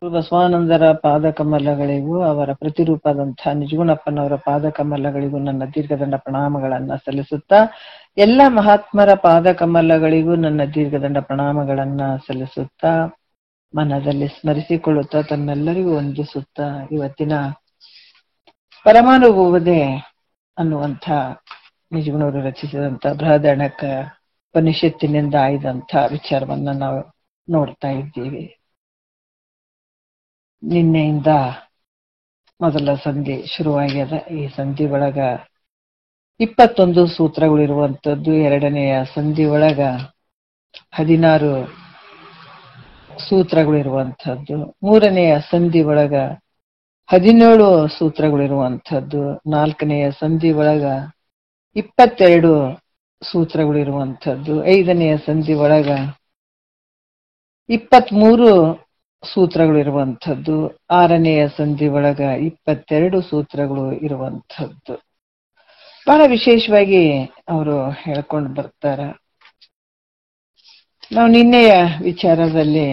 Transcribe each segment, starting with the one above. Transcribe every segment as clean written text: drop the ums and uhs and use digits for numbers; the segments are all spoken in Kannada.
ಬಸವಾನಂದರ ಪಾದಕಮಲಗಳಿಗೂ ಅವರ ಪ್ರತಿರೂಪದಂತಹ ನಿಜಗುಣಪ್ಪನವರ ಪಾದಕಮಲಗಳಿಗೂ ನನ್ನ ದೀರ್ಘದಂಡ ಪ್ರಣಾಮಗಳನ್ನ ಸಲ್ಲಿಸುತ್ತಾ, ಎಲ್ಲ ಮಹಾತ್ಮರ ಪಾದಕಮಲಗಳಿಗೂ ನನ್ನ ದೀರ್ಘದಂಡ ಪ್ರಣಾಮಗಳನ್ನ ಸಲ್ಲಿಸುತ್ತಾ, ಮನದಲ್ಲಿ ಸ್ಮರಿಸಿಕೊಳ್ಳುತ್ತಾ, ತನ್ನೆಲ್ಲರಿಗೂ ವಂದಿಸುತ್ತಾ, ಇವತ್ತಿನ ಪರಮಾನುಭವದೆ ಅನ್ನುವಂಥ ನಿಜಗುಣವರು ರಚಿಸಿದಂತ ಬೃಹದಣಕ ಉಪನಿಷತ್ತಿನಿಂದ ಆಯ್ದಂಥ ವಿಚಾರವನ್ನ ನಾವು ನೋಡ್ತಾ ಇದ್ದೀವಿ. ನಿನ್ನೆಯಿಂದ ಮೊದಲ ಸಂಧಿ ಶುರುವಾಗ್ಯದ. ಈ ಸಂಧಿ ಒಳಗ 21 ಸೂತ್ರಗಳಿರುವಂಥದ್ದು, ಎರಡನೆಯ ಸಂಧಿ ಒಳಗ 16 ಸೂತ್ರಗಳಿರುವಂಥದ್ದು, ಮೂರನೆಯ ಸಂಧಿ ಒಳಗ 17 ಸೂತ್ರಗಳಿರುವಂಥದ್ದು, ನಾಲ್ಕನೆಯ ಸಂಧಿ ಒಳಗ 22 ಸೂತ್ರಗಳಿರುವಂಥದ್ದು, ಐದನೆಯ ಸಂಧಿ ಒಳಗ 23 ಸೂತ್ರಗಳಿರುವಂಥದ್ದು, ಆರನೆಯ ಸಂಧಿ ಒಳಗ 22 ಸೂತ್ರಗಳು ಇರುವಂಥದ್ದು. ಬಹಳ ವಿಶೇಷವಾಗಿ ಅವರು ಹೇಳ್ಕೊಂಡು ಬರ್ತಾರ. ನಾವು ನಿನ್ನೆಯ ವಿಚಾರದಲ್ಲಿ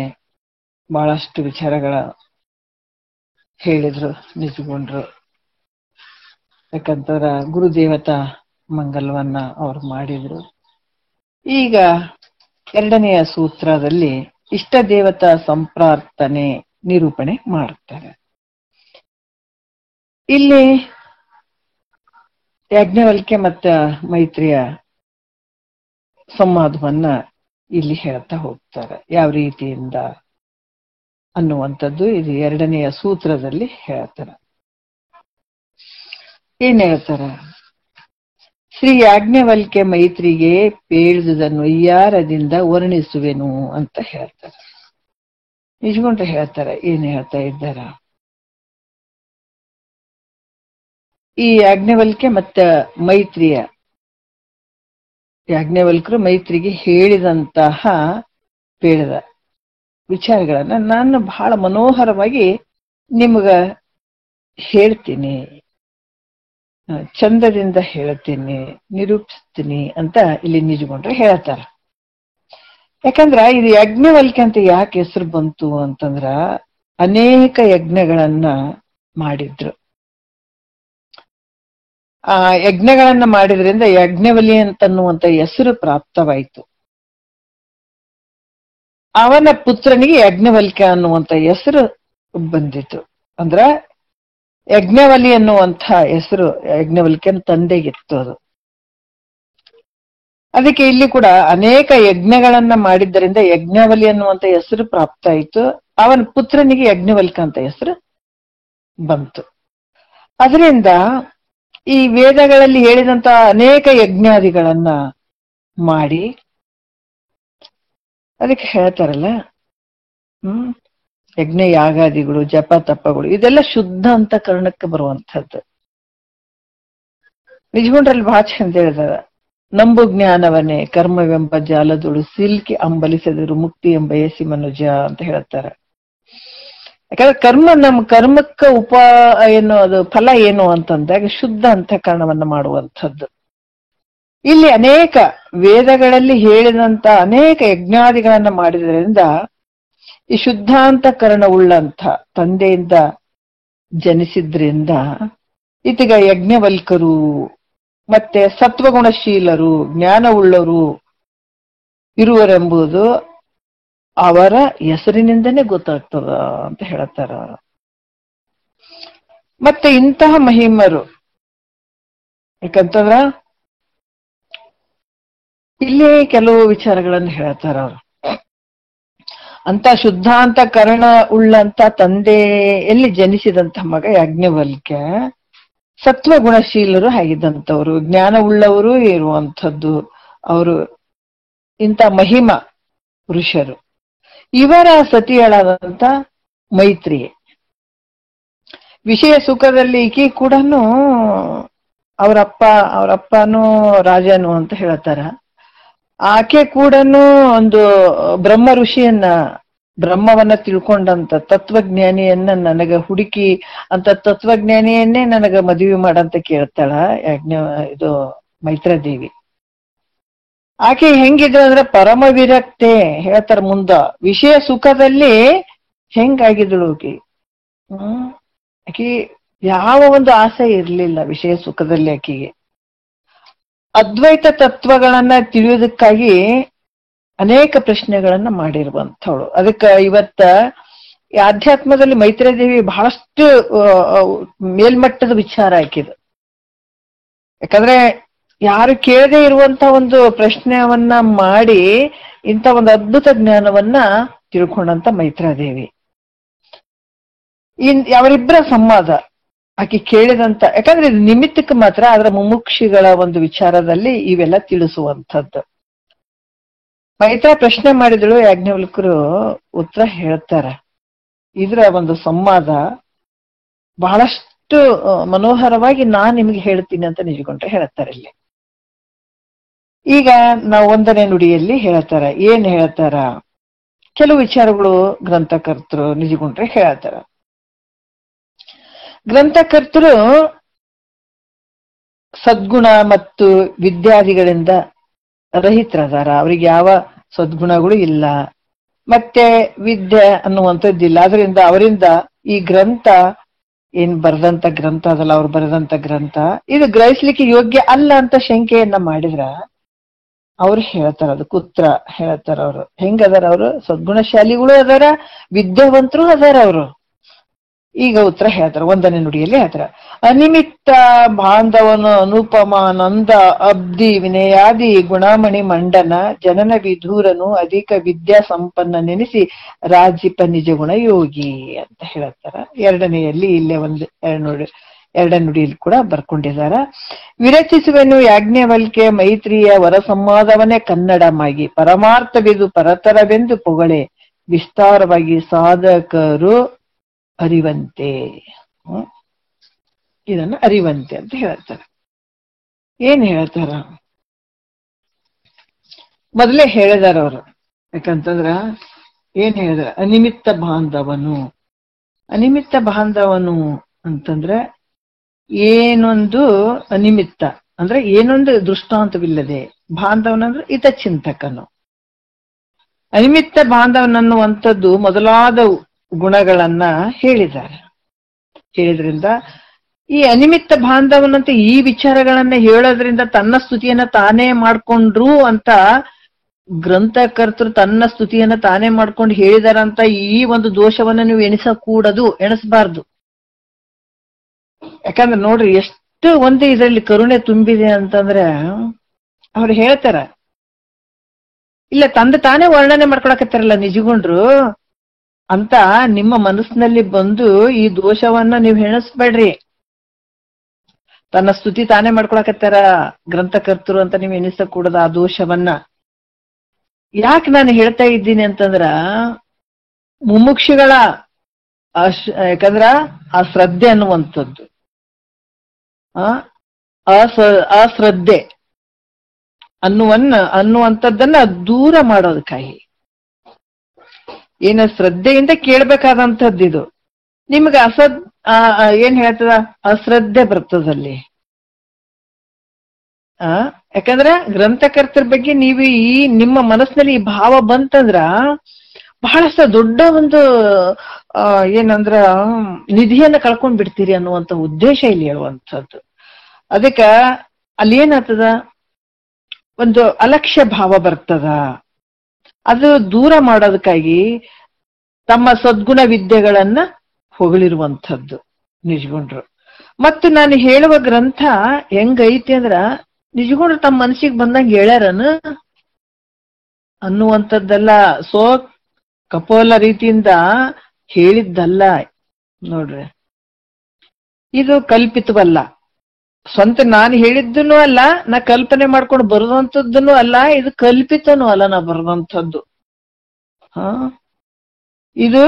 ಬಹಳಷ್ಟು ವಿಚಾರಗಳ ಹೇಳಿದ್ರು ನಿಜಗೊಂಡ್ರು. ಯಾಕಂತಂದ್ರ ಗುರುದೇವತಾ ಮಂಗಲವನ್ನ ಅವ್ರು ಮಾಡಿದ್ರು. ಈಗ ಎರಡನೆಯ ಸೂತ್ರದಲ್ಲಿ ಇಷ್ಟ ದೇವತಾ ಸಂಪ್ರಾರ್ಥನೆ ನಿರೂಪಣೆ ಮಾಡುತ್ತಾರೆ. ಇಲ್ಲಿ ಯಾಜ್ಞವಲ್ಕ್ಯ ಮತ್ತ ಮೈತ್ರಿಯ ಸಂವಾದವನ್ನ ಇಲ್ಲಿ ಹೇಳ್ತಾ ಹೋಗ್ತಾರೆ. ಯಾವ ರೀತಿಯಿಂದ ಅನ್ನುವಂಥದ್ದು ಇದು ಎರಡನೆಯ ಸೂತ್ರದಲ್ಲಿ ಹೇಳ್ತಾರೆ. ಏನ್ ಹೇಳ್ತಾರೆ? ಶ್ರೀ ಯಾಜ್ಞವಲ್ಕ್ಯ ಮೈತ್ರಿಗೆ ಪೇಳಿದುದನ್ನು ವೈಯಾರದಿಂದ ವರ್ಣಿಸುವೆನು ಅಂತ ಹೇಳ್ತಾರೆ. ನಿಜಗೊಂಡ್ರೆ ಹೇಳ್ತಾರೆ. ಏನ್ ಹೇಳ್ತಾ ಇದ್ದಾರ? ಈ ಯಾಜ್ಞವಲ್ಕ್ಯ ಮತ್ತ ಯಾಜ್ಞವಲ್ಕ್ಯರು ಮೈತ್ರಿಗೆ ಹೇಳಿದಂತಹ ಪೇಳದ ವಿಚಾರಗಳನ್ನ ನಾನು ಬಹಳ ಮನೋಹರವಾಗಿ ನಿಮ್ಗ ಹೇಳ್ತೀನಿ, ಚಂದದಿಂದ ಹೇಳ್ತೀನಿ, ನಿರೂಪಿಸ್ತೀನಿ ಅಂತ ಇಲ್ಲಿ ನಿಜಗೊಂಡ್ರೆ ಹೇಳ್ತಾರ. ಯಾಕಂದ್ರ ಇದು ಯಾಜ್ಞವಲ್ಕ್ಯ ಅಂತ ಯಾಕೆ ಹೆಸರು ಬಂತು ಅಂತಂದ್ರ ಅನೇಕ ಯಜ್ಞಗಳನ್ನ ಮಾಡಿದ್ರು. ಆ ಯಜ್ಞಗಳನ್ನ ಮಾಡಿದ್ರಿಂದ ಯಾಜ್ಞವಲಿ ಅಂತನ್ನುವಂತ ಹೆಸರು ಪ್ರಾಪ್ತವಾಯಿತು. ಅವನ ಪುತ್ರನಿಗೆ ಯಾಜ್ಞವಲ್ಕ್ಯ ಅನ್ನುವಂತ ಹೆಸರು ಬಂದಿತು. ಅಂದ್ರ ಯಜ್ಞವಲಿ ಅನ್ನುವಂಥ ಹೆಸರು ಯಾಜ್ಞವಲ್ಕ್ಯನ ತಂದೆಗಿತ್ತು. ಅದು ಅದಕ್ಕೆ ಇಲ್ಲಿ ಕೂಡ ಅನೇಕ ಯಜ್ಞಗಳನ್ನ ಮಾಡಿದ್ದರಿಂದ ಯಜ್ಞವಲಿ ಅನ್ನುವಂತ ಹೆಸರು ಪ್ರಾಪ್ತ ಆಯಿತು. ಅವನ ಪುತ್ರನಿಗೆ ಯಾಜ್ಞವಲ್ಕ್ಯ ಅಂತ ಹೆಸರು ಬಂತು. ಅದರಿಂದ ಈ ವೇದಗಳಲ್ಲಿ ಹೇಳಿದಂತ ಅನೇಕ ಯಜ್ಞಾದಿಗಳನ್ನ ಮಾಡಿ ಅದಕ್ಕೆ ಹೇಳ್ತಾರಲ್ಲ, ಯಜ್ಞ ಯಾಗಾದಿಗಳು, ಜಪ ತಪಗಳು, ಇದೆಲ್ಲ ಶುದ್ಧ ಅಂತ ಕರ್ಣಕ್ಕೆ ಬರುವಂಥದ್ದು. ನಿಜಗೊಂಡ್ರಲ್ಲಿ ಬಹಳ ಚಂದ ಹೇಳಿದಾರ. ನಂಬು ಜ್ಞಾನವನ್ನೇ ಕರ್ಮವೆಂಬ ಜಾಲದೊಳು ಸಿಲ್ಕಿ ಅಂಬಲಿಸಿದರು ಮುಕ್ತಿ ಎಂಬಯಸಿ ಮನುಜ ಅಂತ ಹೇಳ್ತಾರೆ. ಯಾಕಂದ್ರೆ ನಮ್ಮ ಕರ್ಮಕ್ಕ ಏನು ಅದು ಫಲ ಏನು ಅಂತಂದಾಗ ಶುದ್ಧ ಅಂತಃಕರಣವನ್ನ ಮಾಡುವಂಥದ್ದು. ಇಲ್ಲಿ ಅನೇಕ ವೇದಗಳಲ್ಲಿ ಹೇಳಿದಂತ ಅನೇಕ ಯಜ್ಞಾದಿಗಳನ್ನ ಮಾಡಿದ್ರಿಂದ ಈ ಶುದ್ಧಾಂತಕರಣ ಉಳ್ಳಂಥ ತಂದೆಯಿಂದ ಜನಿಸಿದ್ರಿಂದ ಈತಗ ಯಜ್ಞವಲ್ಕರು ಮತ್ತೆ ಸತ್ವಗುಣಶೀಲರು, ಜ್ಞಾನವುಳ್ಳವರು ಇರುವರೆಂಬುದು ಅವರ ಹೆಸರಿನಿಂದನೇ ಗೊತ್ತಾಗ್ತದ ಅಂತ ಹೇಳ್ತಾರ. ಮತ್ತೆ ಇಂತಹ ಮಹಿಮರು, ಯಾಕಂತಂದ್ರ ಇಲ್ಲಿ ಕೆಲವು ವಿಚಾರಗಳನ್ನು ಹೇಳ್ತಾರ ಅವರು. ಅಂತ ಶುದ್ಧಾಂತಕರಣ ಉಳ್ಳಂತ ತಂದೆಯಲ್ಲಿ ಜನಿಸಿದಂತ ಮಗ ಯಾಜ್ಞವಲ್ಕ್ಯ ಸತ್ವಗುಣಶೀಲರು ಆಗಿದ್ದಂಥವ್ರು, ಜ್ಞಾನ ಉಳ್ಳವರು ಇರುವಂಥದ್ದು ಅವರು. ಇಂಥ ಮಹಿಮ ಪುರುಷರು. ಇವರ ಸತಿಯಳಾದಂತ ಮೈತ್ರಿಯೇ ವಿಷಯ ಸುಖದಲ್ಲಿ ಈಕೆ ಕೂಡ ಅವರಪ್ಪನೂ ರಾಜನು ಅಂತ ಹೇಳ್ತಾರ. ಆಕೆ ಕೂಡ ಒಂದು ಬ್ರಹ್ಮ ಬ್ರಹ್ಮವನ್ನ ತಿಳ್ಕೊಂಡಂತ ತತ್ವಜ್ಞಾನಿಯನ್ನ ನನಗ ಹುಡುಕಿ ಅಂತ ತತ್ವಜ್ಞಾನಿಯನ್ನೇ ನನಗ ಮದುವೆ ಮಾಡಂತ ಕೇಳ್ತಾಳ ಮೈತ್ರಾದೇವಿ. ಆಕೆ ಹೆಂಗಿದ್ರು ಅಂದ್ರೆ ಪರಮ ವಿರಕ್ತೆ ಹೇಳ್ತಾರ. ಮುಂದ ವಿಷಯ ಸುಖದಲ್ಲಿ ಹೆಂಗಾಗಿದ್ದಳು ಆಕಿ. ಆಕಿ ಯಾವ ಒಂದು ಆಸೆ ಇರ್ಲಿಲ್ಲ ವಿಷಯ ಸುಖದಲ್ಲಿ. ಆಕಿಗೆ ಅದ್ವೈತ ತತ್ವಗಳನ್ನ ತಿಳಿಯೋದಕ್ಕಾಗಿ ಅನೇಕ ಪ್ರಶ್ನೆಗಳನ್ನ ಮಾಡಿರುವಂಥವಳು. ಅದಕ್ಕೆ ಇವತ್ತ ಈ ಆಧ್ಯಾತ್ಮದಲ್ಲಿ ಮೈತ್ರೇಯ ದೇವಿ ಬಹಳಷ್ಟು ಮೇಲ್ಮಟ್ಟದ ವಿಚಾರ ಆಕಿದು. ಯಾಕಂದ್ರೆ ಯಾರು ಕೇಳದೆ ಇರುವಂತ ಒಂದು ಪ್ರಶ್ನೆಯನ್ನ ಮಾಡಿ ಇಂಥ ಒಂದು ಅದ್ಭುತ ಜ್ಞಾನವನ್ನ ತಿಳ್ಕೊಂಡಂತ ಮೈತ್ರಾದೇವಿ. ಅವರಿಬ್ಬರ ಸಂವಾದ ಆಕೆ ಕೇಳಿದಂತ, ಯಾಕಂದ್ರೆ ಇದು ನಿಮಿತ್ತಕ್ಕೆ ಮಾತ್ರ, ಅದರ ಮುಮುಕ್ಷಿಗಳ ಒಂದು ವಿಚಾರದಲ್ಲಿ ಇವೆಲ್ಲ ತಿಳಿಸುವಂಥದ್ದು. ಮೈತ್ರಾ ಪ್ರಶ್ನೆ ಮಾಡಿದಳು, ಯಾಜ್ಞವಲ್ಕರು ಉತ್ತರ ಹೇಳ್ತಾರೆ. ಇದರ ಒಂದು ಸಂವಾದ ಬಹಳಷ್ಟು ಮನೋಹರವಾಗಿ ನಾನ್ ನಿಮಗೆ ಹೇಳ್ತೀನಿ ಅಂತ ನಿಜಗೊಂಡ್ರೆ ಹೇಳ್ತಾರೆ ಇಲ್ಲಿ. ಈಗ ನಾವು 1ನೇ ನುಡಿಯಲ್ಲಿ ಹೇಳ್ತಾರ. ಏನ್ ಹೇಳ್ತಾರ? ಕೆಲವು ವಿಚಾರಗಳು ಗ್ರಂಥಕರ್ತರು ನಿಜಗೊಂಡ್ರೆ ಹೇಳ್ತಾರ. ಗ್ರಂಥಕರ್ತರು ಸದ್ಗುಣ ಮತ್ತು ವಿದ್ಯಾದಿಗಳಿಂದ ರಹಿತರದಾರ. ಅವ್ರಿಗೆ ಯಾವ ಸದ್ಗುಣಗಳು ಇಲ್ಲ, ಮತ್ತೆ ವಿದ್ಯೆ ಅನ್ನುವಂಥದ್ದಿಲ್ಲ. ಅದರಿಂದ ಅವರಿಂದ ಈ ಗ್ರಂಥ ಏನ್ ಬರೆದಂತ ಗ್ರಂಥ ಅದಲ್ಲ, ಅವ್ರು ಬರೆದಂತ ಗ್ರಂಥ ಇದು ಗ್ರಹಿಸ್ಲಿಕ್ಕೆ ಯೋಗ್ಯ ಅಲ್ಲ ಅಂತ ಶಂಕೆಯನ್ನ ಮಾಡಿದ್ರ ಅವ್ರು ಹೇಳ್ತಾರ, ಅದಕ್ಕೆ ಉತ್ತರ ಹೇಳ್ತಾರ. ಅವ್ರು ಹೆಂಗದಾರ? ಅವರು ಸದ್ಗುಣಶಾಲಿಗಳು ಅದಾರ, ವಿದ್ಯಾವಂತರು ಅದಾರ ಅವರು. ಈಗ ಉತ್ತರ ಹೇಳ್ತಾರ 1ನೇ ನುಡಿಯಲ್ಲಿ ಹೇಳ್ತಾರ. ಅನಿಮಿತ್ತ ಬಾಂಧವನು ಅನುಪಮ ನಂದ ಅಬ್ಧಿ ವಿನಯಾದಿ ಗುಣಮಣಿ ಮಂಡನ ಜನನ ವಿಧೂರನು ಅಧಿಕ ವಿದ್ಯಾ ಸಂಪನ್ನ ನೆನೆಸಿ ರಾಜಿಪ ನಿಜ ಗುಣ ಯೋಗಿ ಅಂತ ಹೇಳ್ತಾರ. 2ನೇಯಲ್ಲಿ ಇಲ್ಲೇ 2ನೇ ನುಡಿಯಲ್ಲಿ ಕೂಡ ಬರ್ಕೊಂಡಿದಾರ. ವಿರಚಿಸುವೆನು ಯಾಜ್ಞವಲ್ಕೆ ಮೈತ್ರಿಯ ವರ ಸಂವಾದವನ್ನೇ ಕನ್ನಡಮಾಗಿ ಪರಮಾರ್ಥವೆದು ಪರತರವೆಂದು ಪೊಗಳೆ ವಿಸ್ತಾರವಾಗಿ ಸಾಧಕರು ಅರಿವಂತೆ. ಇದನ್ನ ಅರಿವಂತೆ ಅಂತ ಹೇಳ್ತಾರ. ಏನ್ ಹೇಳ್ತಾರ? ಮೊದಲೇ ಹೇಳಿದಾರ ಅವರು. ಯಾಕಂತಂದ್ರ ಏನ್ ಹೇಳಿದಾರ? ಅನಿಮಿತ್ತ ಬಾಂಧವನು. ಅನಿಮಿತ್ತ ಬಾಂಧವನು ಅಂತಂದ್ರೆ ಏನೊಂದು ಅನಿಮಿತ್ತ ಅಂದ್ರೆ ಏನೊಂದು ದೃಷ್ಟಾಂತವಿಲ್ಲದೆ, ಬಾಂಧವನಂದ್ರೆ ಹಿತಚಿಂತಕನು. ಅನಿಮಿತ್ತ ಬಾಂಧವನನ್ನುವಂಥದ್ದು ಮೊದಲಾದ ಗುಣಗಳನ್ನ ಹೇಳಿದ್ದಾರೆ. ಹೇಳಿದ್ರಿಂದ ಈ ಅನಿಮಿತ್ತ ಬಾಂಧವನಂತ ಈ ವಿಚಾರಗಳನ್ನ ಹೇಳೋದ್ರಿಂದ ತನ್ನ ಸ್ತುತಿಯನ್ನ ತಾನೇ ಮಾಡ್ಕೊಂಡ್ರು ಅಂತ ಗ್ರಂಥಕರ್ತರು ತನ್ನ ಸ್ತುತಿಯನ್ನ ತಾನೇ ಮಾಡ್ಕೊಂಡು ಹೇಳಿದಾರಂತ ಈ ಒಂದು ದೋಷವನ್ನ ನೀವು ಎಣಿಸಬಾರ್ದು. ಯಾಕಂದ್ರೆ ನೋಡ್ರಿ ಎಷ್ಟು ಒಂದು ಇದರಲ್ಲಿ ಕರುಣೆ ತುಂಬಿದೆ ಅಂತಂದ್ರೆ ಅವ್ರು ಹೇಳ್ತಾರ, ಇಲ್ಲ ತಂದೆ ತಾನೇ ವರ್ಣನೆ ಮಾಡ್ಕೊಳಕತ್ತಾರಲ್ಲ ನಿಜಗೊಂಡ್ರು ಅಂತ ನಿಮ್ಮ ಮನಸ್ಸಿನಲ್ಲಿ ಬಂದು ಈ ದೋಷವನ್ನ ನೀವು ಎಣಿಸ್ಬೇಡ್ರಿ. ತನ್ನ ಸ್ತುತಿ ತಾನೇ ಮಾಡ್ಕೊಳಕತ್ತಾರ ಗ್ರಂಥಕರ್ತರು ಅಂತ ನೀವು ಎಣಿಸಕೂಡದ ಆ ದೋಷವನ್ನ. ಯಾಕೆ ನಾನು ಹೇಳ್ತಾ ಇದ್ದೀನಿ ಅಂತಂದ್ರ ಮುಮುಕ್ಷುಗಳ ಯಾಕಂದ್ರ ಆ ಶ್ರದ್ಧೆ ಅನ್ನುವಂಥದ್ದು, ಅಶ್ರದ್ಧೆ ಅನ್ನುವಂಥದ್ದನ್ನ ದೂರ ಮಾಡೋದಕ್ಕಾಗಿ ಏನ ಶ್ರದ್ಧೆಯಿಂದ ಕೇಳ್ಬೇಕಾದಂಥದ್ದು ಇದು. ನಿಮ್ಗೆ ಏನ್ ಹೇಳ್ತದ? ಅಶ್ರದ್ಧೆ ಬರ್ತದಲ್ಲಿ. ಯಾಕಂದ್ರ ಗ್ರಂಥಕರ್ತರ ಬಗ್ಗೆ ನೀವು ಈ ನಿಮ್ಮ ಮನಸ್ಸಿನಲ್ಲಿ ಈ ಭಾವ ಬಂತಂದ್ರ ಬಹಳಷ್ಟು ದೊಡ್ಡ ಒಂದು ಏನಂದ್ರ ನಿಧಿಯನ್ನ ಕಳ್ಕೊಂಡ್ ಬಿಡ್ತೀರಿ ಅನ್ನುವಂಥ ಉದ್ದೇಶ ಇಲ್ಲಿ ಹೇಳುವಂಥದ್ದು. ಅದಕ್ಕ ಅಲ್ಲಿ ಏನಾಗ್ತದ? ಒಂದು ಅಲಕ್ಷ್ಯ ಭಾವ ಬರ್ತದ. ಅದು ದೂರ ಮಾಡೋದಕ್ಕಾಗಿ ತಮ್ಮ ಸದ್ಗುಣ ವಿದ್ಯೆಗಳನ್ನ ಹೊಗಳಿರುವಂಥದ್ದು ನಿಜಗೊಂಡ್ರು. ಮತ್ತು ನಾನು ಹೇಳುವ ಗ್ರಂಥ ಹೆಂಗೈತಿ ಅಂದ್ರ ನಿಜಗೊಂಡ್ರು ತಮ್ಮ ಮನಸ್ಸಿಗೆ ಬಂದಂಗ ಹೇಳ್ಯಾರನ ಅನ್ನುವಂಥದ್ದೆಲ್ಲ ಕಪೋಲ ರೀತಿಯಿಂದ ಹೇಳಿದ್ದಲ್ಲ. ನೋಡ್ರಿ, ಇದು ಕಲ್ಪಿತವಲ್ಲ, ಸ್ವಂತ ನಾನು ಹೇಳಿದ್ದನು ಅಲ್ಲ, ನಾ ಕಲ್ಪನೆ ಮಾಡ್ಕೊಂಡು ಬರುವಂಥದ್ದನು ಅಲ್ಲ, ಇದು ಕಲ್ಪಿತನೂ ಅಲ್ಲ ನಾ ಬರುವಂಥದ್ದು. ಇದು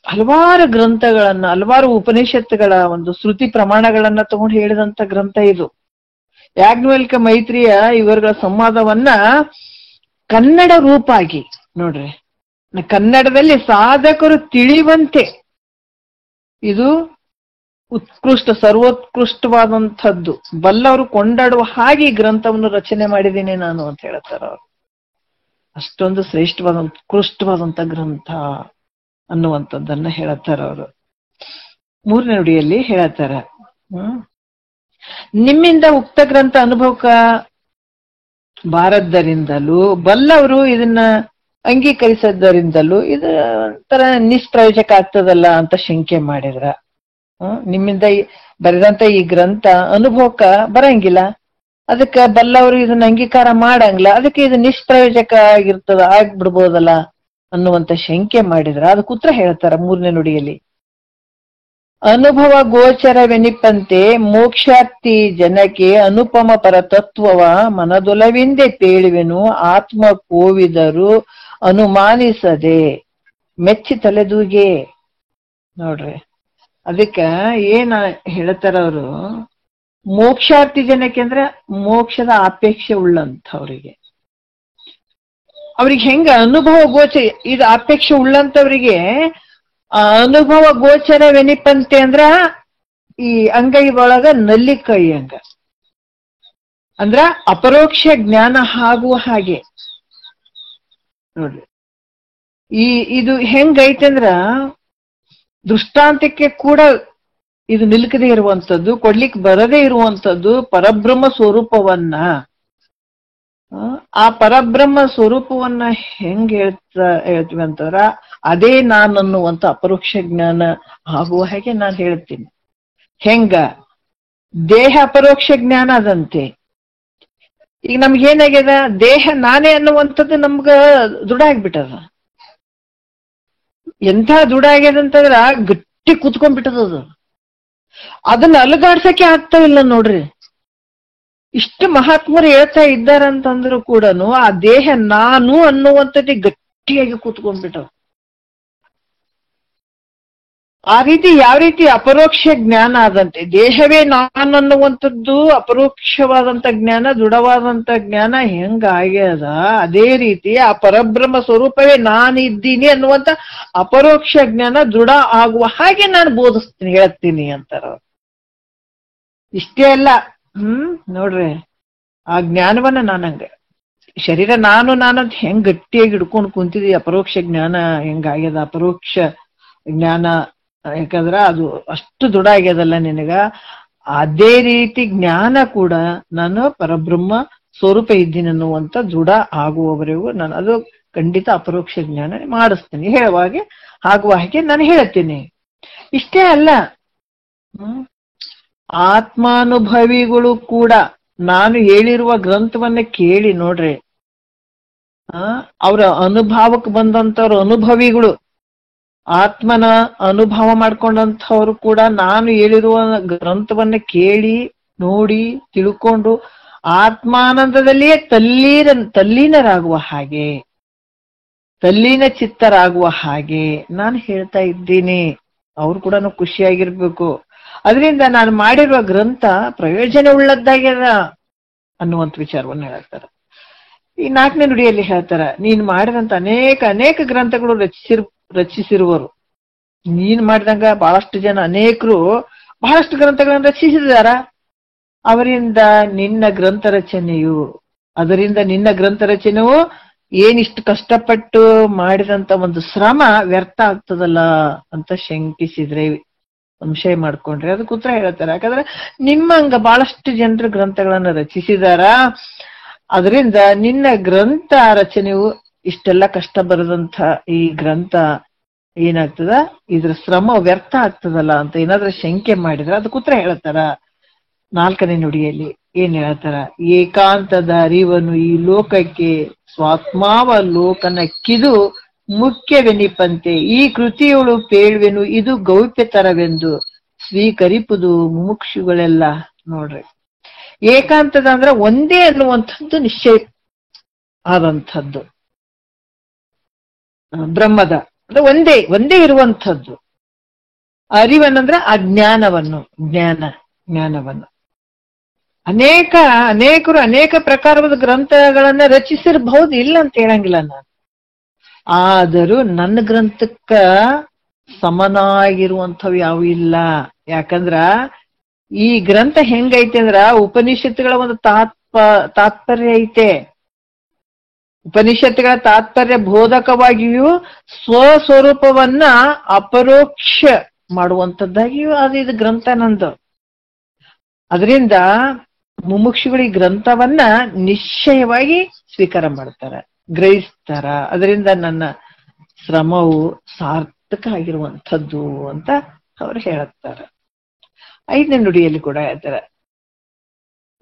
ಹಲವಾರು ಗ್ರಂಥಗಳನ್ನ, ಹಲವಾರು ಉಪನಿಷತ್ತುಗಳ ಒಂದು ಶ್ರುತಿ ಪ್ರಮಾಣಗಳನ್ನ ತಗೊಂಡು ಹೇಳಿದಂತ ಗ್ರಂಥ ಇದು. ಯಾಜ್ಞವಲ್ಕ ಮೈತ್ರಿಯ ಇವರ ಸಂವಾದವನ್ನ ಕನ್ನಡ ರೂಪಾಗಿ ನೋಡ್ರಿ, ಕನ್ನಡದಲ್ಲಿ ಸಾಧಕರು ತಿಳಿಯುವಂತೆ ಇದು ಉತ್ಕೃಷ್ಟ ಸರ್ವೋತ್ಕೃಷ್ಟವಾದಂಥದ್ದು, ಬಲ್ಲವರು ಕೊಂಡಾಡುವ ಹಾಗೆ ಗ್ರಂಥವನ್ನು ರಚನೆ ಮಾಡಿದ್ದೀನಿ ನಾನು ಅಂತ ಹೇಳ್ತಾರ ಅವರು. ಅಷ್ಟೊಂದು ಶ್ರೇಷ್ಠವಾದ ಉತ್ಕೃಷ್ಟವಾದಂತ ಗ್ರಂಥ. ಅನ್ನುವಂಥದ್ದನ್ನ ಹೇಳತ್ತಾರ ಅವರು. 3ನೇ ನುಡಿಯಲ್ಲಿ ಹೇಳತ್ತಾರ, ನಿಮ್ಮಿಂದ ಉಕ್ತ ಗ್ರಂಥ ಅನುಭವಕ ಬಾರದ್ದರಿಂದಲೂ ಬಲ್ಲವರು ಇದನ್ನ ಅಂಗೀಕರಿಸದ್ದರಿಂದಲೂ ಇದು ಒಂಥರ ನಿಷ್ಪ್ರಯೋಜಕ ಆಗ್ತದಲ್ಲ ಅಂತ ಶಂಕೆ ಮಾಡಿದ್ರ. ನಿಮ್ಮಿಂದ ಬರೆದಂತ ಈ ಗ್ರಂಥ ಅನುಭವಕ್ಕ ಬರಂಗಿಲ್ಲ, ಅದಕ್ಕೆ ಬಲ್ಲವರು ಇದನ್ನ ಅಂಗೀಕಾರ ಮಾಡಂಗಿಲ್ಲ, ಅದಕ್ಕೆ ಇದು ನಿಷ್ಪ್ರಯೋಜಕ ಆಗಿರ್ತದ, ಆಗ್ಬಿಡ್ಬೋದಲ್ಲ ಅನ್ನುವಂತ ಶಂಕೆ ಮಾಡಿದ್ರ. ಅದಕ್ಕೆ ಉತ್ತರ ಹೇಳ್ತಾರ 3ನೇ ನುಡಿಯಲ್ಲಿ. ಅನುಭವ ಗೋಚರವೆನಿಪಂತೆ ಮೋಕ್ಷಾರ್ಥಿ ಜನಕ್ಕೆ ಅನುಪಮ ಪರತತ್ವವ ಮನದೊಲವಿಂದೆ ಪೇಳುವೆನು ಆತ್ಮ ಕೋವಿದರು ಅನುಮಾನಿಸದೆ ಮೆಚ್ಚಿ ತಲೆದೂಗೆ. ನೋಡ್ರಿ, ಅದಕ್ಕ ಏನ ಹೇಳ್ತಾರ ಅವರು, ಮೋಕ್ಷಾರ್ಥಿ ಜನಕ್ಕೆ ಅಂದ್ರೆ ಮೋಕ್ಷದ ಅಪೇಕ್ಷೆ ಉಳ್ಳಂಥವ್ರಿಗೆ, ಅವ್ರಿಗೆ ಹೆಂಗ ಅನುಭವ ಗೋಚರ, ಇದು ಅಪೇಕ್ಷೆ ಉಳ್ಳಂತವ್ರಿಗೆ ಅನುಭವ ಗೋಚರವೆನಿಪಂತೆ ಅಂದ್ರ ಈ ಅಂಗೈ ಒಳಗ ನಲ್ಲಿಕೈ ಹಂಗ, ಅಂದ್ರ ಅಪರೋಕ್ಷ ಜ್ಞಾನ ಆಗುವ ಹಾಗೆ. ನೋಡ್ರಿ, ಇದು ಹೆಂಗೈತೆ ಅಂದ್ರ ದೃಷ್ಟಾಂತಕ್ಕೆ ಕೂಡ ಇದು ನಿಲ್ಕದೇ ಇರುವಂತದ್ದು, ಕೊಡ್ಲಿಕ್ಕೆ ಬರದೇ ಇರುವಂತದ್ದು ಪರಬ್ರಹ್ಮ ಸ್ವರೂಪವನ್ನ, ಆ ಪರಬ್ರಹ್ಮ ಸ್ವರೂಪವನ್ನ ಹೆಂಗ್ ಹೇಳ್ತೀವಿ ಅಂತಂದ್ರ ಅದೇ ನಾನನ್ನುವಂತ ಅಪರೋಕ್ಷ ಜ್ಞಾನ ಆಗುವ ಹಾಗೆ ನಾನು ಹೇಳ್ತೀನಿ. ಹೆಂಗ ದೇಹ ಅಪರೋಕ್ಷ ಜ್ಞಾನ ಅದಂತೆ. ಈಗ ನಮ್ಗೇನಾಗ್ಯದ, ದೇಹ ನಾನೇ ಅನ್ನುವಂಥದ್ದು ನಮ್ಗ ದೃಢ ಆಗ್ಬಿಟ್ಟದ. ಎಂಥ ದೃಢ ಆಗ್ಯದ ಅಂತಂದ್ರ ಗಟ್ಟಿ ಕುತ್ಕೊಂಡ್ಬಿಟ್ಟದದು, ಅದನ್ನ ಅಲುಗಾಡ್ಸಕ್ಕೆ ಆಗ್ತಾ ಇಲ್ಲ. ನೋಡ್ರಿ, ಇಷ್ಟು ಮಹಾತ್ಮರು ಹೇಳ್ತಾ ಇದ್ದಾರಂತಂದ್ರು ಕೂಡ ಆ ದೇಹ ನಾನು ಅನ್ನುವಂಥದ್ದೇ ಗಟ್ಟಿಯಾಗಿ ಕೂತ್ಕೊಂಡ್ಬಿಟ್ಟವ. ಆ ರೀತಿ ಯಾವ ರೀತಿ ಅಪರೋಕ್ಷ ಜ್ಞಾನ ಆದಂತೆ ದೇಹವೇ ನಾನು ಅನ್ನುವಂಥದ್ದು ಅಪರೋಕ್ಷವಾದಂತ ಜ್ಞಾನ, ದೃಢವಾದಂತ ಜ್ಞಾನ ಹೆಂಗ ಆಗ್ಯದ, ಅದೇ ರೀತಿ ಆ ಪರಬ್ರಹ್ಮ ಸ್ವರೂಪವೇ ನಾನಿದ್ದೀನಿ ಅನ್ನುವಂತ ಅಪರೋಕ್ಷ ಜ್ಞಾನ ದೃಢ ಆಗುವ ಹಾಗೆ ನಾನು ಬೋಧಿಸ್ತೀನಿ, ಹೇಳ್ತೀನಿ ಅಂತಾರ. ಇಷ್ಟೇ ಅಲ್ಲ, ನೋಡ್ರಿ, ಆ ಜ್ಞಾನವನ್ನ ನಾನಂಗ ಶರೀರ ನಾನು ನಾನಂತ ಹೆಂಗ್ ಗಟ್ಟಿಯಾಗಿ ಹಿಡ್ಕೊಂಡು ಕುಂತಿದ್ವಿ, ಅಪರೋಕ್ಷ ಜ್ಞಾನ ಹೆಂಗಾಗ್ಯದ, ಅಪರೋಕ್ಷ ಜ್ಞಾನ ಯಾಕಂದ್ರ ಅದು ಅಷ್ಟು ದೃಢ ಆಗ್ಯದಲ್ಲ ನಿನಗ, ಅದೇ ರೀತಿ ಜ್ಞಾನ ಕೂಡ ನಾನು ಪರಬ್ರಹ್ಮ ಸ್ವರೂಪ ಇದ್ದೀನಿ ಅನ್ನುವಂತ ದೃಢ ಆಗುವವರೆಗೂ ನಾನು ಅದು ಖಂಡಿತ ಅಪರೋಕ್ಷ ಜ್ಞಾನ ಮಾಡಿಸ್ತೀನಿ, ಹೇಳುವಾಗೆ ಆಗುವ ಹಾಗೆ ನಾನು ಹೇಳ್ತೀನಿ. ಇಷ್ಟೇ ಅಲ್ಲ, ಆತ್ಮಾನುಭವಿಗಳು ಕೂಡ ನಾನು ಹೇಳಿರುವ ಗ್ರಂಥವನ್ನ ಕೇಳಿ ನೋಡ್ರಿ, ಅವರ ಅನುಭವಕ್ಕೆ ಬಂದಂತವ್ರ ಅನುಭವಿಗಳು, ಆತ್ಮನ ಅನುಭವ ಮಾಡ್ಕೊಂಡಂಥವ್ರು ಕೂಡ ನಾನು ಹೇಳಿರುವ ಗ್ರಂಥವನ್ನ ಕೇಳಿ ನೋಡಿ ತಿಳ್ಕೊಂಡು ಆತ್ಮಾನಂದದಲ್ಲಿಯೇ ತಲ್ಲೀನರಾಗುವ ಹಾಗೆ, ತಲ್ಲೀನ ಚಿತ್ತರಾಗುವ ಹಾಗೆ ನಾನು ಹೇಳ್ತಾ ಇದ್ದೀನಿ. ಅವ್ರು ಕೂಡ ಖುಷಿಯಾಗಿರ್ಬೇಕು. ಅದರಿಂದ ನಾನು ಮಾಡಿರುವ ಗ್ರಂಥ ಪ್ರಯೋಜನ ಉಳ್ಳದ್ದಾಗ್ಯದ ಅನ್ನುವಂಥ ವಿಚಾರವನ್ನು ಹೇಳ್ತಾರೆ. ಈ 4ನೇ ನುಡಿಯಲ್ಲಿ ಹೇಳ್ತಾರ, ನೀನ್ ಮಾಡಿದಂತ ಅನೇಕ ಗ್ರಂಥಗಳು ರಚಿಸಿರುವರು. ನೀನ್ ಮಾಡಿದಂಗ ಬಹಳಷ್ಟು ಜನ ಅನೇಕರು ಬಹಳಷ್ಟು ಗ್ರಂಥಗಳನ್ನು ರಚಿಸಿದಾರ. ಅವರಿಂದ ನಿನ್ನ ಗ್ರಂಥ ರಚನೆಯು ಏನಿಷ್ಟು ಕಷ್ಟಪಟ್ಟು ಮಾಡಿದಂತ ಒಂದು ಶ್ರಮ ವ್ಯರ್ಥ ಆಗ್ತದಲ್ಲ ಅಂತ ಶಂಕಿಸಿದ್ರೆ, ಸಂಶಯ ಮಾಡ್ಕೊಂಡ್ರೆ ಅದಕ್ಕೆ ಉತ್ತರ ಹೇಳ್ತಾರೆ. ಯಾಕಂದ್ರೆ ನಿಮ್ಮಂಗ ಬಹಳಷ್ಟು ಜನರು ಗ್ರಂಥಗಳನ್ನ ರಚಿಸಿದಾರ. ಅದರಿಂದ ನಿನ್ನ ಗ್ರಂಥ ರಚನೆಯು ಇಷ್ಟೆಲ್ಲ ಕಷ್ಟ ಬರದಂತ ಈ ಗ್ರಂಥ ಏನಾಗ್ತದ, ಇದ್ರ ಶ್ರಮ ವ್ಯರ್ಥ ಆಗ್ತದಲ್ಲ ಅಂತ ಏನಾದ್ರೂ ಶಂಕೆ ಮಾಡಿದ್ರ ಅದಕ್ಕೆ ಉತ್ತರ ಹೇಳ್ತಾರ 4ನೇ ನುಡಿಯಲ್ಲಿ. ಏನ್ ಹೇಳ್ತಾರ, ಏಕಾಂತದ ಅರಿವನು ಈ ಲೋಕಕ್ಕೆ ಸ್ವಾತ್ಮಾವಲೋಕನಕ್ಕಿದು ಮುಖ್ಯವೆನಿಪಂತೆ ಈ ಕೃತಿಯೊಳು ಪೇಳ್ವೆನು ಇದು ಗೌಪ್ಯತರವೆಂದು ಸ್ವೀಕರಿಪುದು ಮುಮುಕ್ಷುಗಳೆಲ್ಲ. ನೋಡ್ರಿ, ಏಕಾಂತದ ಅಂದ್ರೆ ಒಂದೇ ಅನ್ನುವಂಥದ್ದು ನಿಶ್ಚಯ ಆದಂಥದ್ದು, ಬ್ರಹ್ಮದ ಅಂದ್ರೆ ಒಂದೇ ಇರುವಂಥದ್ದು. ಅರಿವನ್ನಂದ್ರೆ ಆ ಜ್ಞಾನವನ್ನು ಅನೇಕರು ಅನೇಕ ಪ್ರಕಾರದ ಗ್ರಂಥಗಳನ್ನ ರಚಿಸಿರಬಹುದು, ಇಲ್ಲ ಅಂತ ಹೇಳಂಗಿಲ್ಲ ನಾನು. ಆದರೂ ನನ್ನ ಗ್ರಂಥಕ್ಕ ಸಮನಾಗಿರುವಂಥವು ಯಾವ ಇಲ್ಲ. ಯಾಕಂದ್ರ ಈ ಗ್ರಂಥ ಹೆಂಗೈತೆ ಅಂದ್ರ ಉಪನಿಷತ್ತುಗಳ ಒಂದು ತಾತ್ಪರ್ಯ ಐತೆ. ಉಪನಿಷತ್ತುಗಳ ತಾತ್ಪರ್ಯ ಬೋಧಕವಾಗಿಯೂ ಸ್ವಸ್ವರೂಪವನ್ನ ಅಪರೋಕ್ಷ ಮಾಡುವಂತದ್ದಾಗಿಯೂ ಅದು ಇದು ಗ್ರಂಥ ನಂದು. ಅದರಿಂದ ಮುಮುಕ್ಷುಗಳು ಈ ಗ್ರಂಥವನ್ನ ನಿಶ್ಚಯವಾಗಿ ಸ್ವೀಕಾರ ಮಾಡ್ತಾರ, ಗ್ರಹಿಸ್ತಾರ. ಅದರಿಂದ ನನ್ನ ಶ್ರಮವು ಸಾರ್ಥಕ ಆಗಿರುವಂಥದ್ದು ಅಂತ ಅವ್ರು ಹೇಳುತ್ತಾರೆ. 5ನೇ ನುಡಿಯಲ್ಲಿ ಕೂಡ ಹೇಳ್ತಾರೆ,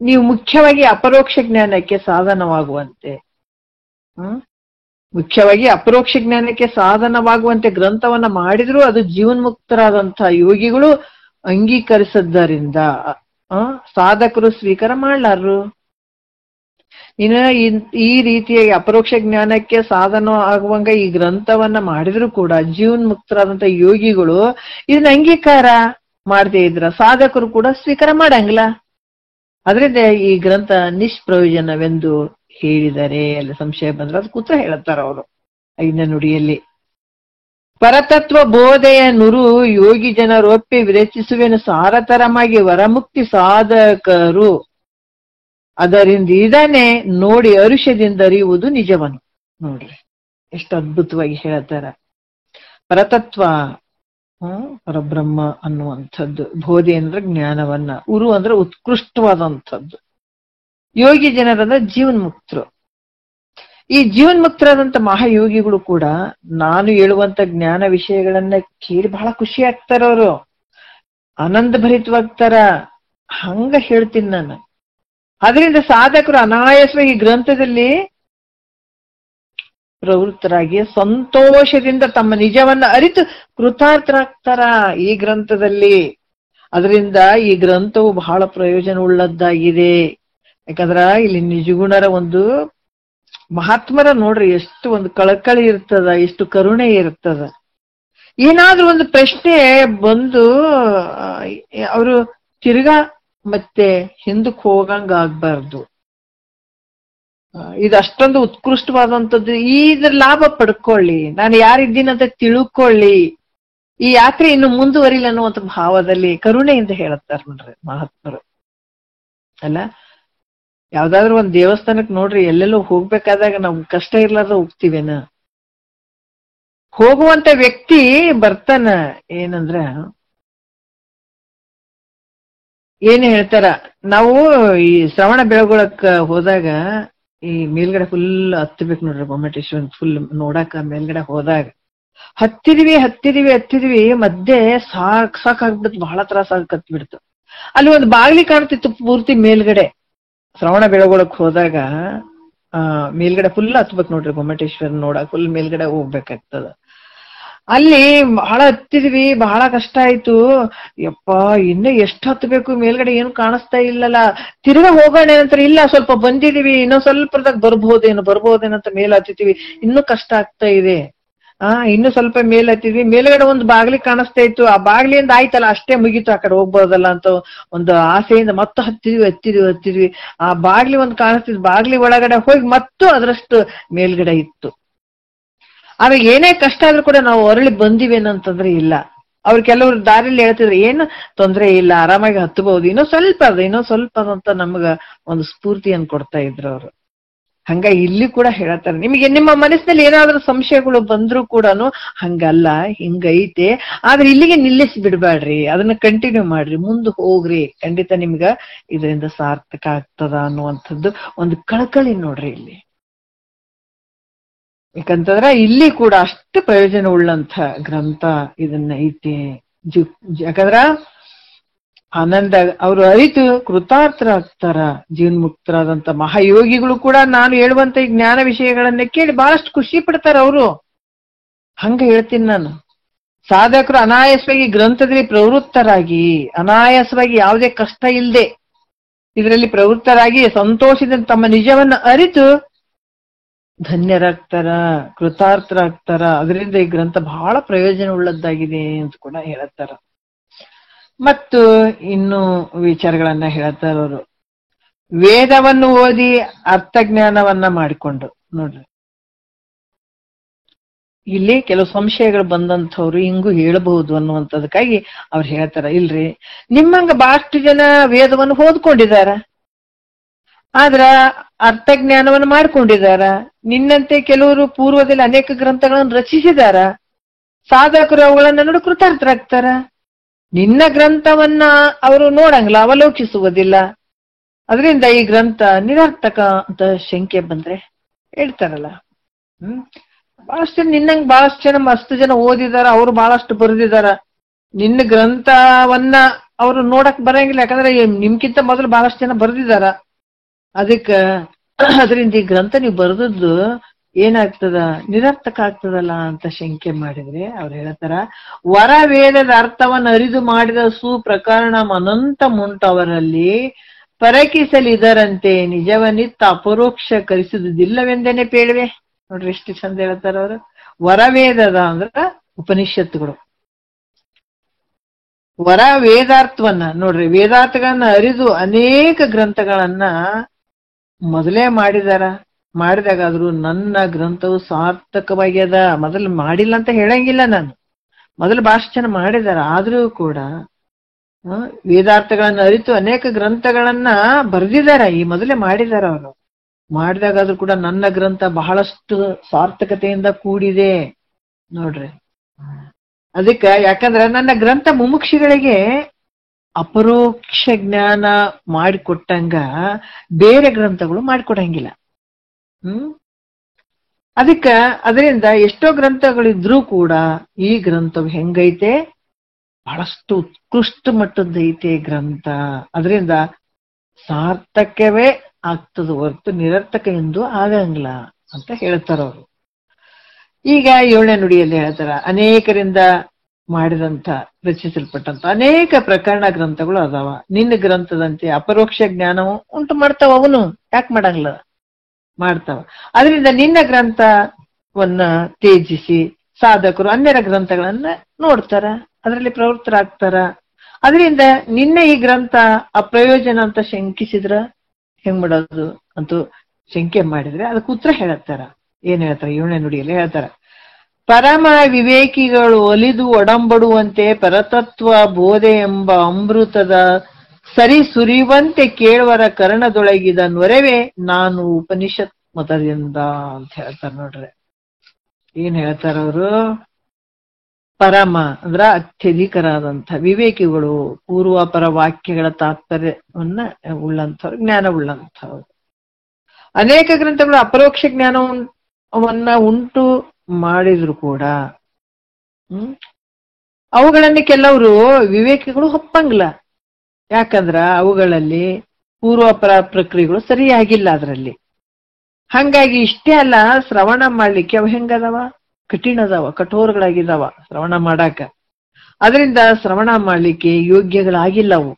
ನೀವು ಮುಖ್ಯವಾಗಿ ಅಪರೋಕ್ಷ ಜ್ಞಾನಕ್ಕೆ ಸಾಧನವಾಗುವಂತೆ ಮುಖ್ಯವಾಗಿ ಅಪರೋಕ್ಷ ಜ್ಞಾನಕ್ಕೆ ಸಾಧನವಾಗುವಂತೆ ಗ್ರಂಥವನ್ನ ಮಾಡಿದ್ರು ಅದು ಜೀವನ್ಮುಕ್ತರಾದಂತಹ ಯೋಗಿಗಳು ಅಂಗೀಕರಿಸಿದ್ದರಿಂದ ಸಾಧಕರು ಸ್ವೀಕಾರ ಮಾಡ್ಲಾರು. ಇನ್ನು ಈ ರೀತಿಯಾಗಿ ಅಪರೋಕ್ಷ ಜ್ಞಾನಕ್ಕೆ ಸಾಧನ ಆಗುವಂಗ ಈ ಗ್ರಂಥವನ್ನ ಮಾಡಿದ್ರು ಕೂಡ ಜೀವನ್ಮುಕ್ತರಾದಂತಹ ಯೋಗಿಗಳು ಇದನ್ನ ಅಂಗೀಕಾರ ಮಾಡದೇ ಇದ್ರ ಸಾಧಕರು ಕೂಡ ಸ್ವೀಕಾರ ಮಾಡಂಗಿಲ್ಲ. ಅದರಿಂದ ಈ ಗ್ರಂಥ ನಿಷ್ಪ್ರಯೋಜನವೆಂದು ಹೇಳಿದರೆ ಅಲ್ಲಿ ಸಂಶಯ ಬಂದ್ರೆ ಅದು ಕೂತ್ರ ಹೇಳುತ್ತಾರ ಅವರು 5ನೇ ನುಡಿಯಲ್ಲಿ. ಪರತತ್ವ ಬೋಧೆಯ ನುರು ಯೋಗಿ ಜನರೊಪ್ಪಿ ವಿರಚಿಸುವೆನು ಸಾರತರಮಾಗಿ ವರಮುಕ್ತಿ ಸಾಧಕರು ಅದರಿಂದ ಇದನ್ನೇ ನೋಡಿ ಅರುಷದಿಂದ ಅರಿಯುವುದು ನಿಜವನು. ನೋಡ್ರಿ ಎಷ್ಟು ಅದ್ಭುತವಾಗಿ ಹೇಳ್ತಾರ. ಪರತತ್ವ ಪರಬ್ರಹ್ಮ ಅನ್ನುವಂಥದ್ದು, ಬೋಧೆ ಅಂದ್ರೆ ಜ್ಞಾನವನ್ನ, ಉರು ಅಂದ್ರೆ ಉತ್ಕೃಷ್ಟವಾದಂಥದ್ದು, ಯೋಗಿ ಜನರಂದ್ರೆ ಜೀವನ್ಮುಕ್ತರು. ಈ ಜೀವನ್ಮುಕ್ತರಾದಂತ ಮಹಾಯೋಗಿಗಳು ಕೂಡ ನಾನು ಹೇಳುವಂತ ಜ್ಞಾನ ವಿಷಯಗಳನ್ನ ಕೇಳಿ ಬಹಳ ಖುಷಿ ಆಗ್ತಾರ, ಅವರು ಆನಂದ ಭರಿತವಾಗ್ತಾರ. ಹಂಗ ಹೇಳ್ತೀನಿ ನಾನು. ಅದರಿಂದ ಸಾಧಕರು ಅನಾಯಾಸವಾಗಿ ಈ ಗ್ರಂಥದಲ್ಲಿ ಪ್ರವೃತ್ತರಾಗಿ ಸಂತೋಷದಿಂದ ತಮ್ಮ ನಿಜವನ್ನ ಅರಿತು ಕೃತಾರ್ಥರಾಗ್ತಾರ ಈ ಗ್ರಂಥದಲ್ಲಿ. ಅದರಿಂದ ಈ ಗ್ರಂಥವು ಬಹಳ ಪ್ರಯೋಜನ ಉಳ್ಳದ್ದಾಗಿದೆ. ಯಾಕಂದ್ರ ಇಲ್ಲಿ ನಿಜಗುಣರ ಒಂದು ಮಹಾತ್ಮರ ನೋಡ್ರಿ ಎಷ್ಟು ಒಂದು ಕಳಕಳಿ ಇರ್ತದ, ಎಷ್ಟು ಕರುಣೆ ಇರ್ತದ. ಏನಾದ್ರೂ ಒಂದು ಪ್ರಶ್ನೆ ಬಂದು ಅವರು ತಿರ್ಗಾ ಮತ್ತೆ ಹಿಂದಕ್ಕೆ ಹೋಗಂಗ ಆಗ್ಬಾರ್ದು. ಇದು ಅಷ್ಟೊಂದು ಉತ್ಕೃಷ್ಟವಾದಂಥದ್ದು. ಇದ್ರ ಲಾಭ ಪಡ್ಕೊಳ್ಳಿ, ನಾನು ಯಾರಿದ್ದೀನಂತ ತಿಳ್ಕೊಳ್ಳಿ, ಈ ಯಾತ್ರೆ ಇನ್ನು ಮುಂದುವರಿಲ್ಲ ಅನ್ನುವಂಥ ಭಾವದಲ್ಲಿ ಕರುಣೆಯಿಂದ ಹೇಳುತ್ತಾರೆ ನೋಡ್ರಿ ಮಹಾತ್ಮರು. ಅಲ್ಲ, ಯಾವ್ದಾದ್ರು ಒಂದ್ ದೇವಸ್ಥಾನಕ್ ನೋಡ್ರಿ, ಎಲ್ಲೆಲ್ಲೋ ಹೋಗ್ಬೇಕಾದಾಗ ನಾವು ಕಷ್ಟ ಇರ್ಲಾರ್ದ ಹೋಗ್ತೀವೇನ. ಹೋಗುವಂತ ವ್ಯಕ್ತಿ ಬರ್ತಾನ, ಏನಂದ್ರ ಏನ್ ಹೇಳ್ತಾರ, ನಾವು ಈ ಶ್ರವಣ ಬೆಳಗೊಳಕ್ ಹೋದಾಗ ಈ ಮೇಲ್ಗಡೆ ಫುಲ್ ಹತ್ತಬೇಕು ನೋಡ್ರಿ, ಗೊಮ್ಮಟೇಶ್ವರ ಫುಲ್ ನೋಡಾಕ ಮೇಲ್ಗಡೆ ಹೋದಾಗ ಹತ್ತಿದ್ವಿ ಮಧ್ಯೆ ಸಾಕಾಗ್ಬಿಡ್ತು, ಬಹಳ ತ್ರಾಸ ಆಗತ್ಬಿಡ್ತು. ಅಲ್ಲಿ ಒಂದು ಬಾಗ್ಲಿ ಕಾಣ್ತಿತ್ತು ಪೂರ್ತಿ ಮೇಲ್ಗಡೆ. ಶ್ರವಣ ಬೆಳಗೊಳಕ್ ಹೋದಾಗ ಮೇಲ್ಗಡೆ ಫುಲ್ ಹತ್ಬೇಕು ನೋಡ್ರಿ, ಗೊಮ್ಮಟೇಶ್ವರ ನೋಡಕ್ ಫುಲ್ ಮೇಲ್ಗಡೆ ಹೋಗ್ಬೇಕಾಗ್ತದ. ಅಲ್ಲಿ ಬಹಳ ಹತ್ತಿದ್ವಿ, ಬಹಳ ಕಷ್ಟ ಆಯ್ತು. ಯಪ್ಪ ಇನ್ನು ಎಷ್ಟು ಹತ್ಬೇಕು, ಮೇಲ್ಗಡೆ ಏನು ಕಾಣಿಸ್ತಾ ಇಲ್ಲಲ್ಲ, ತಿರ್ಗಾ ಹೋಗೋಣ ಏನಂತಾರೆ, ಇಲ್ಲ ಸ್ವಲ್ಪ ಬಂದಿದೀವಿ, ಇನ್ನೊಂದ್ ಸ್ವಲ್ಪದಾಗ ಬರ್ಬೋದೇನಂತ ಮೇಲ್ ಹತ್ತಿದೀವಿ, ಇನ್ನೂ ಕಷ್ಟ ಆಗ್ತಾ ಇದೆ. ಇನ್ನು ಸ್ವಲ್ಪ ಮೇಲ್ ಹತ್ತಿದ್ವಿ, ಮೇಲ್ಗಡೆ ಒಂದು ಬಾಗ್ಲಿ ಕಾಣಿಸ್ತಾ ಇತ್ತು, ಆ ಬಾಗ್ಲಿಯಿಂದ ಆಯ್ತಲ್ಲ ಅಷ್ಟೇ ಮುಗೀತು, ಆ ಕಡೆ ಹೋಗ್ಬೋದಲ್ಲ ಅಂತ ಒಂದು ಆಸೆಯಿಂದ ಮತ್ತೆ ಹತ್ತಿದ್ವಿ. ಆ ಬಾಗ್ಲಿ ಒಂದು ಕಾಣಿಸ್ತಿದ್, ಬಾಗ್ಲಿ ಒಳಗಡೆ ಹೋಗಿ ಮತ್ತು ಅದರಷ್ಟು ಮೇಲ್ಗಡೆ ಇತ್ತು. ಆಮೇಲೆ ಏನೇ ಕಷ್ಟ ಆದ್ರೂ ಕೂಡ ನಾವು ಹೊರಳಿ ಬಂದಿವೇನಂತಂದ್ರೆ ಇಲ್ಲ. ಅವ್ರು ಕೆಲವ್ರು ದಾರಿಲಿ ಹೇಳ್ತಿದ್ರು, ಏನು ತೊಂದ್ರೆ ಇಲ್ಲ, ಆರಾಮಾಗಿ ಹತ್ತಬಹುದು, ಇನ್ನೂ ಸ್ವಲ್ಪ ಅದಂತ ನಮ್ಗ ಒಂದು ಸ್ಫೂರ್ತಿಯನ್ನು ಕೊಡ್ತಾ ಇದ್ರು ಅವರು. ಹಂಗ ಇಲ್ಲಿ ಕೂಡ ಹೇಳ್ತಾರೆ, ನಿಮಗೆ ನಿಮ್ಮ ಮನಸ್ಸಿನಲ್ಲಿ ಏನಾದ್ರೂ ಸಂಶಯಗಳು ಬಂದ್ರೂ ಕೂಡ ಹಂಗಲ್ಲ, ಹಿಂಗೈತೆ, ಆದ್ರೆ ಇಲ್ಲಿಗೆ ನಿಲ್ಲಿಸಿ ಬಿಡ್ಬೇಡ್ರಿ, ಅದನ್ನ ಕಂಟಿನ್ಯೂ ಮಾಡ್ರಿ, ಮುಂದೆ ಹೋಗ್ರಿ, ಖಂಡಿತ ನಿಮ್ಗ ಇದರಿಂದ ಸಾರ್ಥಕ ಆಗ್ತದ ಅನ್ನುವಂಥದ್ದು ಒಂದು ಕಳಕಳಿ ನೋಡ್ರಿ ಇಲ್ಲಿ. ಯಾಕಂತಂದ್ರ ಇಲ್ಲಿ ಕೂಡ ಅಷ್ಟು ಪ್ರಯೋಜನ ಉಳ್ಳಂತ ಗ್ರಂಥ ಇದನ್ನ ಐತಿ. ಯಾಕಂದ್ರ ಆನಂದ ಅವರು ಅರಿತು ಕೃತಾರ್ಥರಾಗ್ತಾರ. ಜೀವನ್ಮುಕ್ತರಾದಂತ ಮಹಾಯೋಗಿಗಳು ಕೂಡ ನಾನು ಹೇಳುವಂತ ಈ ಜ್ಞಾನ ವಿಷಯಗಳನ್ನ ಕೇಳಿ ಬಹಳಷ್ಟು ಖುಷಿ ಪಡ್ತಾರ ಅವರು. ಹಂಗ ಹೇಳ್ತೀನಿ ನಾನು. ಸಾಧಕರು ಅನಾಯಾಸವಾಗಿ ಗ್ರಂಥದಲ್ಲಿ ಪ್ರವೃತ್ತರಾಗಿ, ಅನಾಯಾಸವಾಗಿ ಯಾವುದೇ ಕಷ್ಟ ಇಲ್ಲದೆ ಇದರಲ್ಲಿ ಪ್ರವೃತ್ತರಾಗಿ ಸಂತೋಷದಿಂದ ತಮ್ಮ ನಿಜವನ್ನ ಅರಿತು ಧನ್ಯರಾಗ್ತಾರ, ಕೃತಾರ್ಥರಾಗ್ತಾರ. ಅದರಿಂದ ಈ ಗ್ರಂಥ ಬಹಳ ಪ್ರಯೋಜನ ಉಳ್ಳದ್ದಾಗಿದೆ ಅಂತ ಕೂಡ ಹೇಳತ್ತಾರ. ಮತ್ತು ಇನ್ನು ವಿಚಾರಗಳನ್ನ ಹೇಳ್ತಾರ ಅವರು. ವೇದವನ್ನು ಓದಿ ಅರ್ಥಜ್ಞಾನವನ್ನ ಮಾಡಿಕೊಂಡು ನೋಡ್ರಿ, ಇಲ್ಲಿ ಕೆಲವು ಸಂಶಯಗಳು ಬಂದಂಥವ್ರು ಹಿಂಗೂ ಹೇಳಬಹುದು ಅನ್ನುವಂಥದಕ್ಕಾಗಿ ಅವ್ರು ಹೇಳ್ತಾರ, ಇಲ್ರಿ ನಿಮ್ಮಂಗ ಬಹಳಷ್ಟು ಜನ ವೇದವನ್ನು ಓದ್ಕೊಂಡಿದಾರ, ಆದ್ರ ಅರ್ಥಜ್ಞಾನವನ್ನು ಮಾಡ್ಕೊಂಡಿದಾರ. ನಿನ್ನಂತೆ ಕೆಲವರು ಪೂರ್ವದಲ್ಲಿ ಅನೇಕ ಗ್ರಂಥಗಳನ್ನು ರಚಿಸಿದಾರ. ಸಾಧಕರು ಅವುಗಳನ್ನ ನೋಡಿ ಕೃತಾರ್ಥರಾಗ್ತಾರ. ನಿನ್ನ ಗ್ರಂಥವನ್ನ ಅವರು ನೋಡಂಗಿಲ್ಲ, ಅವಲೋಕಿಸುವುದಿಲ್ಲ. ಅದರಿಂದ ಈ ಗ್ರಂಥ ನಿರರ್ಥಕ ಅಂತ ಶಂಕೆ ಬಂದ್ರೆ ಹೇಳ್ತಾರಲ್ಲ. ಬಹಳಷ್ಟು ನಿನ್ನಂಗ್ ಬಹಳಷ್ಟು ಜನ ಮಸ್ತ್ ಜನ ಓದಿದಾರ, ಅವ್ರು ಬಹಳಷ್ಟು ಬರೆದಿದಾರ. ನಿನ್ನ ಗ್ರಂಥವನ್ನ ಅವ್ರು ನೋಡಕ್ ಬರಂಗಿಲ್ಲ, ಯಾಕಂದ್ರೆ ನಿಮ್ಗಿಂತ ಮೊದಲು ಬಹಳಷ್ಟು ಜನ ಬರೆದಿದಾರ. ಅದರಿಂದ ಈ ಗ್ರಂಥ ನೀವು ಬರೆದದ್ದು ಏನಾಗ್ತದ, ನಿರರ್ಥಕ ಆಗ್ತದಲ್ಲ ಅಂತ ಶಂಕೆ ಮಾಡಿದ್ರೆ ಅವ್ರು ಹೇಳ್ತಾರ, ವರ ವೇದದ ಅರ್ಥವನ್ನು ಅರಿದು ಮಾಡಿದ ಸುಪ್ರಕರಣ ಅನಂತ ಮುಂಟವರಲ್ಲಿ ಪರಕಿಸಲಿದರಂತೆ ನಿಜವನಿತ್ತ ಅಪರೋಕ್ಷ ಕಲಿಸುವುದಿಲ್ಲವೆಂದೇನೆ ಪೇಳುವೆ. ನೋಡ್ರಿ ಎಷ್ಟು ಚಂದ ಹೇಳ್ತಾರ ಅವರು. ವರವೇದದ ಅಂದ್ರ ಉಪನಿಷತ್ತುಗಳು. ವರ ವೇದಾರ್ಥವನ್ನ ನೋಡ್ರಿ, ವೇದಾರ್ಥಗಳನ್ನ ಅರಿದು ಅನೇಕ ಗ್ರಂಥಗಳನ್ನ ಮೊದಲೇ ಮಾಡಿದಾಗಾದ್ರೂ ನನ್ನ ಗ್ರಂಥವು ಸಾರ್ಥಕವಾಗ್ಯದ. ಮೊದಲು ಮಾಡಿಲ್ಲ ಅಂತ ಹೇಳಂಗಿಲ್ಲ ನಾನು, ಮೊದಲು ಭಾಷೆ ಜನ ಮಾಡಿದಾರ. ಆದ್ರೂ ಕೂಡ ವೇದಾರ್ಥಗಳನ್ನ ಅರಿತು ಅನೇಕ ಗ್ರಂಥಗಳನ್ನ ಬರೆದಿದಾರ, ಈ ಮೊದಲೇ ಮಾಡಿದಾರ ಅವರು. ಮಾಡಿದಾಗಾದ್ರೂ ಕೂಡ ನನ್ನ ಗ್ರಂಥ ಬಹಳಷ್ಟು ಸಾರ್ಥಕತೆಯಿಂದ ಕೂಡಿದೆ ನೋಡ್ರಿ. ಅದಕ್ಕೆ ಯಾಕಂದ್ರೆ ನನ್ನ ಗ್ರಂಥ ಮುಮುಕ್ಷಿಗಳಿಗೆ ಅಪರೋಕ್ಷ ಜ್ಞಾನ ಮಾಡಿಕೊಟ್ಟಂಗ ಬೇರೆ ಗ್ರಂಥಗಳು ಮಾಡಿಕೊಡಂಗಿಲ್ಲ. ಅದರಿಂದ ಎಷ್ಟೋ ಗ್ರಂಥಗಳಿದ್ರೂ ಕೂಡ ಈ ಗ್ರಂಥವು ಹೆಂಗೈತೆ, ಬಹಳಷ್ಟು ಉತ್ಕೃಷ್ಟ ಮಟ್ಟದೈತೆ ಗ್ರಂಥ. ಅದರಿಂದ ಸಾರ್ಥಕವೇ ಆಗ್ತದ ಹೊರತು ನಿರರ್ಥಕ ಎಂದು ಆಗಂಗಿಲ್ಲ ಅಂತ ಹೇಳ್ತಾರ ಅವರು. ಈಗ 7ನೇ ನುಡಿಯಲ್ಲಿ ಹೇಳ್ತಾರ, ಅನೇಕರಿಂದ ಮಾಡಿದಂತ ರಚಿಸಲ್ಪಟ್ಟಂತ ಅನೇಕ ಪ್ರಕರಣ ಗ್ರಂಥಗಳು ಅದಾವ. ನಿನ್ನ ಗ್ರಂಥದಂತೆ ಅಪರೋಕ್ಷ ಜ್ಞಾನವು ಉಂಟು ಮಾಡ್ತಾವ. ಅವನು ಯಾಕೆ ಮಾಡಂಗಿಲ್ಲ, ಮಾಡ್ತಾವ. ಅದರಿಂದ ನಿನ್ನ ಗ್ರಂಥವನ್ನ ತ್ಯಜಿಸಿ ಸಾಧಕರು ಅನ್ಯರ ಗ್ರಂಥಗಳನ್ನ ನೋಡ್ತಾರ, ಅದರಲ್ಲಿ ಪ್ರವೃತ್ತರಾಗ್ತಾರ. ಅದರಿಂದ ನಿನ್ನ ಈ ಗ್ರಂಥ ಅಪ್ರಯೋಜನ ಅಂತ ಶಂಕಿಸಿದ್ರ ಹೆಂಗ್ ಮಾಡೋದು ಅಂತೂ ಶಂಕೆ ಮಾಡಿದ್ರೆ ಅದಕ್ಕೆ ಉತ್ತರ ಹೇಳತ್ತಾರ. ಏನ್ ಹೇಳ್ತಾರ 7ನೇ ನುಡಿಯಲ್ಲಿ ಹೇಳ್ತಾರ, ಪರಮ ವಿವೇಕಿಗಳು ಒಲಿದು ಒಡಂಬಡುವಂತೆ ಪರತತ್ವ ಬೋಧೆ ಎಂಬ ಅಮೃತದ ಸರಿ ಸುರಿಯುವಂತೆ ಕೇಳುವರ ಕರ್ಣದೊಳಗಿದ ನೊರೆವೇ ನಾನು ಉಪನಿಷತ್ ಮತದಿಂದ ಅಂತ ಹೇಳ್ತಾರ. ನೋಡ್ರಿ ಏನ್ ಹೇಳ್ತಾರ ಅವರು. ಪರಮ ಅಂದ್ರ ಅತ್ಯಧಿಕರಾದಂಥ ವಿವೇಕಿಗಳು, ಪೂರ್ವಾಪರ ವಾಕ್ಯಗಳ ತಾತ್ಪರ್ಯವನ್ನ ಉಳ್ಳಂಥವ್ರು, ಜ್ಞಾನ ಉಳ್ಳಂಥವ್ರು. ಅನೇಕ ಗ್ರಂಥಗಳು ಅಪರೋಕ್ಷ ಜ್ಞಾನವನ್ನ ಉಂಟು ಮಾಡಿದ್ರು ಕೂಡ ಅವುಗಳನ್ನ ಕೆಲವರು ವಿವೇಕಿಗಳು ಒಪ್ಪಂಗಿಲ್ಲ. ಯಾಕಂದ್ರ ಅವುಗಳಲ್ಲಿ ಪೂರ್ವಾಪರ ಪ್ರಕ್ರಿಯೆಗಳು ಸರಿಯಾಗಿಲ್ಲ ಅದರಲ್ಲಿ. ಹಂಗಾಗಿ ಇಷ್ಟೇ ಅಲ್ಲ, ಶ್ರವಣ ಮಾಡ್ಲಿಕ್ಕೆ ಅವು ಹೆಂಗದಾವ, ಕಠಿಣ ಅದಾವ, ಕಠೋರಗಳಾಗಿದ್ದಾವ ಶ್ರವಣ ಮಾಡಾಕ. ಅದರಿಂದ ಶ್ರವಣ ಮಾಡ್ಲಿಕ್ಕೆ ಯೋಗ್ಯಗಳಾಗಿಲ್ಲ ಅವು.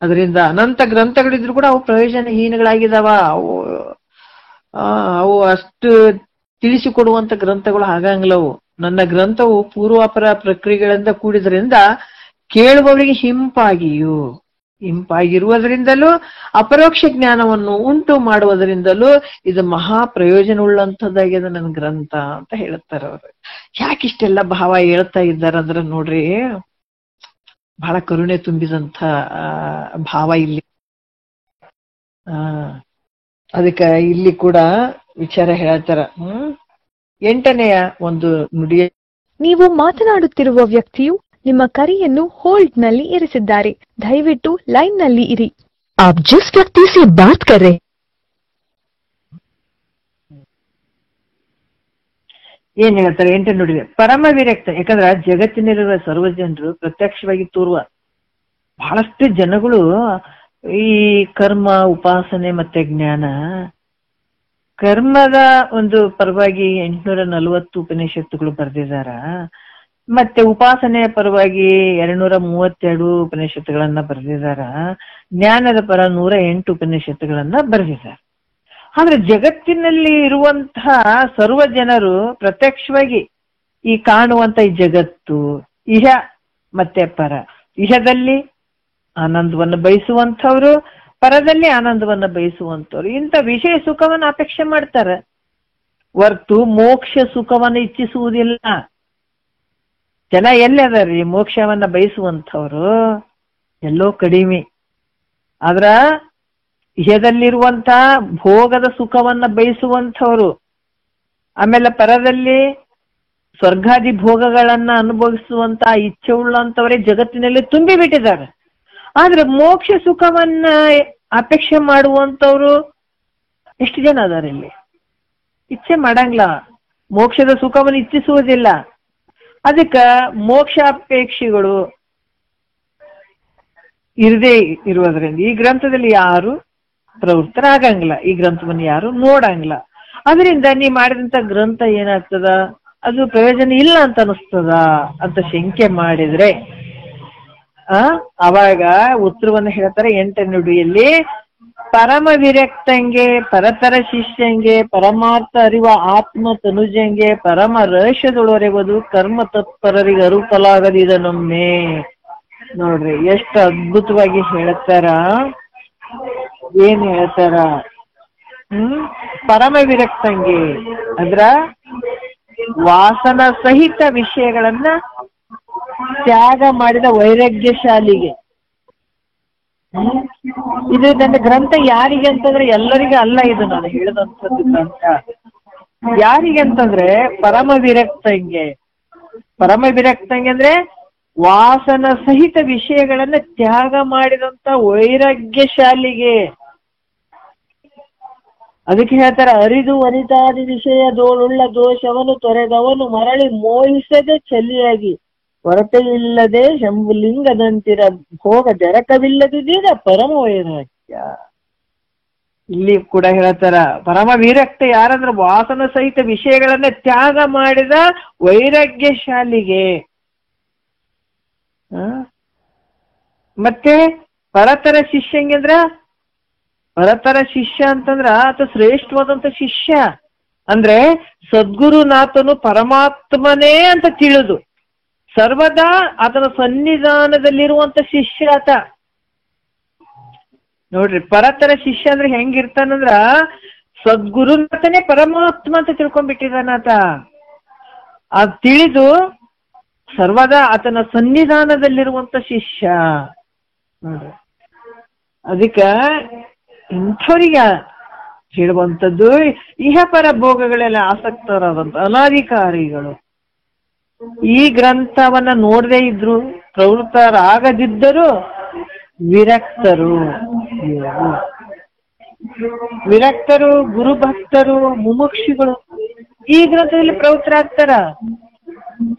ಅದರಿಂದ ಅನಂತ ಗ್ರಂಥಗಳಿದ್ರು ಕೂಡ ಅವು ಪ್ರಯೋಜನಹೀನಗಳಾಗಿದ್ದಾವ. ಅವು ಅಷ್ಟು ತಿಳಿಸಿಕೊಡುವಂತ ಗ್ರಂಥಗಳು ಆಗಂಗಿಲ್ಲವು. ನನ್ನ ಗ್ರಂಥವು ಪೂರ್ವಾಪರ ಪ್ರಕ್ರಿಯೆಗಳಿಂದ ಕೂಡಿದ್ರಿಂದ ಕೇಳುವವರಿಗೆ ಹಿಂಪಾಗಿರುವುದರಿಂದಲೂ ಅಪರೋಕ್ಷ ಜ್ಞಾನವನ್ನು ಉಂಟು ಮಾಡುವುದರಿಂದಲೂ ಇದು ಮಹಾ ಪ್ರಯೋಜನವುಳ್ಳಂಥದ್ದಾಗ್ಯದ ನನ್ನ ಗ್ರಂಥ ಅಂತ ಹೇಳ್ತಾರ ಅವರು. ಯಾಕಿಷ್ಟೆಲ್ಲ ಭಾವ ಹೇಳ್ತಾ ಇದ್ದಾರಂದ್ರ ನೋಡ್ರಿ, ಬಹಳ ಕರುಣೆ ತುಂಬಿದಂಥ ಭಾವ ಇಲ್ಲಿ. ಅದಕ್ಕೆ ಇಲ್ಲಿ ಕೂಡ ವಿಚಾರ ಹೇಳ್ತಾರ. 8ನೆಯ ಒಂದು ನುಡಿಯ, ನೀವು ಮಾತನಾಡುತ್ತಿರುವ ವ್ಯಕ್ತಿಯು ನಿಮ್ಮ ಕರೆಯನ್ನು ಹೋಲ್ಡ್ ನಲ್ಲಿ ಇರಿಸಿದ್ದಾರೆ, ದಯವಿಟ್ಟು ಲೈನ್ ನಲ್ಲಿ ಇರಿ. आप जिस व्यक्ति से बात कर रहे ಏನ್ ಹೇಳ್ತಾರೆ 8ನೇ ನುಡಿ, ಪರಮ ವಿರಕ್ತ. ಯಾಕಂದ್ರ ಜಗತ್ತಿನಲ್ಲಿರುವ ಸರ್ವ ಜನರು ಪ್ರತ್ಯಕ್ಷವಾಗಿ ತೋರುವ ಬಹಳಷ್ಟು ಜನಗಳು ಈ ಕರ್ಮ, ಉಪಾಸನೆ ಮತ್ತೆ ಜ್ಞಾನ, ಕರ್ಮದ ಒಂದು ಪರವಾಗಿ 840 ಉಪನಿಷತ್ತುಗಳು ಬರೆದಿದಾರ. ಮತ್ತೆ ಉಪಾಸನೆಯ ಪರವಾಗಿ 232 ಉಪನಿಷತ್ತುಗಳನ್ನ ಬರೆದಿದಾರ. ಜ್ಞಾನದ ಪರ 108 ಉಪನಿಷತ್ತುಗಳನ್ನ ಬರೆದಿದ್ದಾರೆ. ಆದ್ರೆ ಜಗತ್ತಿನಲ್ಲಿ ಇರುವಂತಹ ಸರ್ವ ಜನರು ಪ್ರತ್ಯಕ್ಷವಾಗಿ ಈ ಕಾಣುವಂತ ಈ ಜಗತ್ತು ಇಹ ಮತ್ತೆ ಪರ, ಇಹದಲ್ಲಿ ಆನಂದವನ್ನು ಬಯಸುವಂಥವ್ರು, ಪರದಲ್ಲಿ ಆನಂದವನ್ನ ಬಯಸುವಂಥವ್ರು ಇಂಥ ವಿಷಯ ಸುಖವನ್ನ ಅಪೇಕ್ಷೆ ಮಾಡ್ತಾರೆ ಹೊರತು ಮೋಕ್ಷ ಸುಖವನ್ನ ಇಚ್ಛಿಸುವುದಿಲ್ಲ. ಜನ ಎಲ್ಲಿ ಅದಾರ್ರಿ ಮೋಕ್ಷವನ್ನ ಬಯಸುವಂಥವ್ರು? ಎಲ್ಲೋ ಕಡಿಮೆ. ಆದ್ರ ಇಹದಲ್ಲಿರುವಂತ ಭೋಗದ ಸುಖವನ್ನ ಬಯಸುವಂಥವ್ರು, ಆಮೇಲೆ ಪರದಲ್ಲಿ ಸ್ವರ್ಗಾದಿ ಭೋಗಗಳನ್ನ ಅನುಭವಿಸುವಂತ ಇಚ್ಛೆ ಉಳ್ಳಂತವರೇ ಜಗತ್ತಿನಲ್ಲಿ ತುಂಬಿ ಬಿಟ್ಟಿದ್ದಾರೆ. ಆದ್ರೆ ಮೋಕ್ಷ ಸುಖವನ್ನ ಅಪೇಕ್ಷೆ ಮಾಡುವಂತವ್ರು ಎಷ್ಟು ಜನ ಅದಾರ ಇಲ್ಲಿ? ಇಚ್ಛೆ ಮಾಡಂಗಿಲ್ಲ, ಮೋಕ್ಷದ ಸುಖವನ್ನು ಇಚ್ಛಿಸುವುದಿಲ್ಲ. ಅದಕ್ಕ ಮೋಕ್ಷ ಅಪೇಕ್ಷೆಗಳು ಇರದೇ ಇರುವುದರಿಂದ ಈ ಗ್ರಂಥದಲ್ಲಿ ಯಾರು ಪ್ರವೃತ್ತರಾಗಂಗಿಲ್ಲ, ಈ ಗ್ರಂಥವನ್ನು ಯಾರು ನೋಡಂಗಿಲ್ಲ. ಅದರಿಂದ ನೀ ಮಾಡಿದಂತ ಗ್ರಂಥ ಏನಾಗ್ತದ, ಅದು ಪ್ರಯೋಜನ ಇಲ್ಲ ಅಂತ ಅನಿಸ್ತದ ಅಂತ ಶಂಕೆ ಮಾಡಿದ್ರೆ ಅವಾಗ ಉತ್ತರವನ್ನು ಹೇಳ್ತಾರೆ 8ನೇ ನುಡಿಯಲ್ಲಿ. ಪರಮ ವಿರಕ್ತಂಗೆ ಪರತರ ಶಿಷ್ಯಂಗೆ ಪರಮಾರ್ಥ ಅರಿವ ಆತ್ಮ ತನುಜಂಗೆ ಪರಮ ರಹಸ್ಯದೊಳರೆವುದು ಕರ್ಮ ತತ್ಪರರಿಗೆ ಅರುಪಲಾಗದಿದನೊಮ್ಮೆ. ನೋಡ್ರಿ ಎಷ್ಟು ಅದ್ಭುತವಾಗಿ ಹೇಳ್ತಾರ, ಏನ್ ಹೇಳ್ತಾರ. ಪರಮ ವಿರಕ್ತಂಗೆ ಅಂದ್ರ ವಾಸನ ಸಹಿತ ವಿಷಯಗಳನ್ನ ತ್ಯಾಗ ಮಾಡಿದ ವೈರಾಗ್ಯಶಾಲಿಗೆ. ಇದು ನನ್ನ ಗ್ರಂಥ ಯಾರಿಗೆ ಅಂತಂದ್ರೆ ಎಲ್ಲರಿಗೂ ಅಲ್ಲ, ಇದು ನಾನು ಹೇಳಿದಂಥದ್ದು ಗ್ರಂಥ ಯಾರಿಗೆ ಅಂತಂದ್ರೆ ಪರಮ ವಿರಕ್ತಂಗೆ. ಪರಮ ವಿರಕ್ತಂಗೆ ಅಂದ್ರೆ ವಾಸನ ಸಹಿತ ವಿಷಯಗಳನ್ನ ತ್ಯಾಗ ಮಾಡಿದಂತ ವೈರಾಗ್ಯಶಾಲಿಗೆ. ಅದಕ್ಕೆ ಹೇಳ್ತಾರೆ, ಅರಿದು ವನಿತಾದಿ ವಿಷಯದೋಳುಳ್ಳ ದೋಷವನ್ನು ತೊರೆದವನು ಮರಳಿ ಮೋಹಿಸದೆ ಚಲಿಯಾಗಿ ಹೊರತೆಯಿಲ್ಲದೆ ಶಂಭುಲಿಂಗದಂತಿರ ಭೋಗ ಜರಕವಿಲ್ಲದಿದ್ದ ಪರಮ ವೈರಾಗ್ಯ. ಇಲ್ಲಿ ಕೂಡ ಹೇಳ್ತಾರ, ಪರಮ ವಿರಕ್ತ ಯಾರಂದ್ರೆ ವಾಸನ ಸಹಿತ ವಿಷಯಗಳನ್ನ ತ್ಯಾಗ ಮಾಡಿದ ವೈರಾಗ್ಯಶಾಲಿಗೆ. ಮತ್ತೆ ಪರತರ ಶಿಷ್ಯಂಗೆ ಅಂದ್ರ, ಪರತರ ಶಿಷ್ಯ ಅಂತಂದ್ರ ಆತ ಶ್ರೇಷ್ಠವಾದಂತ ಶಿಷ್ಯ ಅಂದ್ರೆ ಸದ್ಗುರುನಾಥನು ಪರಮಾತ್ಮನೇ ಅಂತ ತಿಳಿದು ಸರ್ವದಾ ಆತನ ಸನ್ನಿಧಾನದಲ್ಲಿರುವಂತ ಶಿಷ್ಯ ಆತ. ನೋಡ್ರಿ, ಪರತರ ಶಿಷ್ಯ ಅಂದ್ರೆ ಹೆಂಗಿರ್ತಾನಂದ್ರ ಸದ್ಗುರುನಾಥನೇ ಪರಮಾತ್ಮ ಅಂತ ತಿಳ್ಕೊಂಡ್ಬಿಟ್ಟಿದಾನಾತ. ಅದ್ ತಿಳಿದು ಸರ್ವದಾ ಆತನ ಸನ್ನಿಧಾನದಲ್ಲಿರುವಂತ ಶಿಷ್ಯ. ನೋಡ್ರಿ, ಅದಕ್ಕ ಇಂಥವ್ರಿಗೆ ಹೇಳುವಂಥದ್ದು ಇಹಪರ ಭೋಗಗಳೆಲ್ಲ ಆಸಕ್ತರಾದಂತ ಅನಾಧಿಕಾರಿಗಳು ಈ ಗ್ರಂಥವನ್ನ ನೋಡದೇ ಇದ್ರು, ಪ್ರವೃತ್ತರಾಗದಿದ್ದರೂ ವಿರಕ್ತರು. ವಿರಕ್ತರು, ಗುರುಭಕ್ತರು, ಮುಮುಕ್ಷಿಗಳು ಈ ಗ್ರಂಥದಲ್ಲಿ ಪ್ರವೃತ್ತರಾಗ್ತಾರ.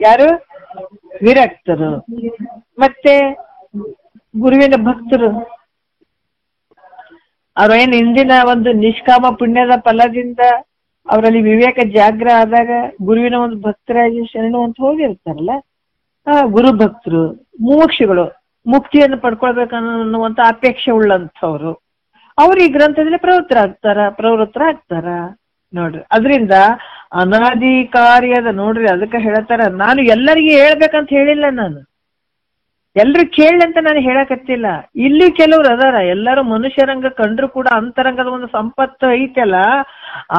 ಯಾರು? ವಿರಕ್ತರು. ಮತ್ತೆ ಗುರುವಿನ ಭಕ್ತರು. ಅವ್ರೇನ್ ಹಿಂದಿನ ಒಂದು ನಿಷ್ಕಾಮ ಪುಣ್ಯದ ಫಲದಿಂದ ಅವರಲ್ಲಿ ವಿವೇಕ ಜಾಗ್ರ ಆದಾಗ ಗುರುವಿನ ಒಂದು ಭಕ್ತರಾಗಿ ಶರಣು ಅಂತ ಹೋಗಿರ್ತಾರಲ್ಲ, ಗುರು ಭಕ್ತರು. ಮುಮುಕ್ಷಿಗಳು, ಮುಕ್ತಿಯನ್ನು ಪಡ್ಕೊಳ್ಬೇಕನ್ನುವಂತ ಅಪೇಕ್ಷೆ ಉಳ್ಳಂಥವ್ರು, ಅವ್ರು ಈ ಗ್ರಂಥದಲ್ಲಿ ಪ್ರವೃತ್ತರಾಗ್ತಾರ. ನೋಡ್ರಿ, ಅದರಿಂದ ಅನಾಧಿಕಾರಿಯಾದ, ನೋಡ್ರಿ ಅದಕ್ಕೆ ಹೇಳ್ತಾರ, ನಾನು ಎಲ್ಲರಿಗೆ ಹೇಳ್ಬೇಕಂತ ಹೇಳಿಲ್ಲ, ನಾನು ಎಲ್ರು ಕೇಳಿ ಅಂತ ನಾನು ಹೇಳಕತ್ತಿಲ್ಲ. ಇಲ್ಲಿ ಕೆಲವ್ರು ಅದಾರ, ಎಲ್ಲರೂ ಮನುಷ್ಯರಂಗ ಕಂಡ್ರು ಕೂಡ ಅಂತರಂಗದ ಒಂದು ಸಂಪತ್ತು ಐತಲ್ಲ,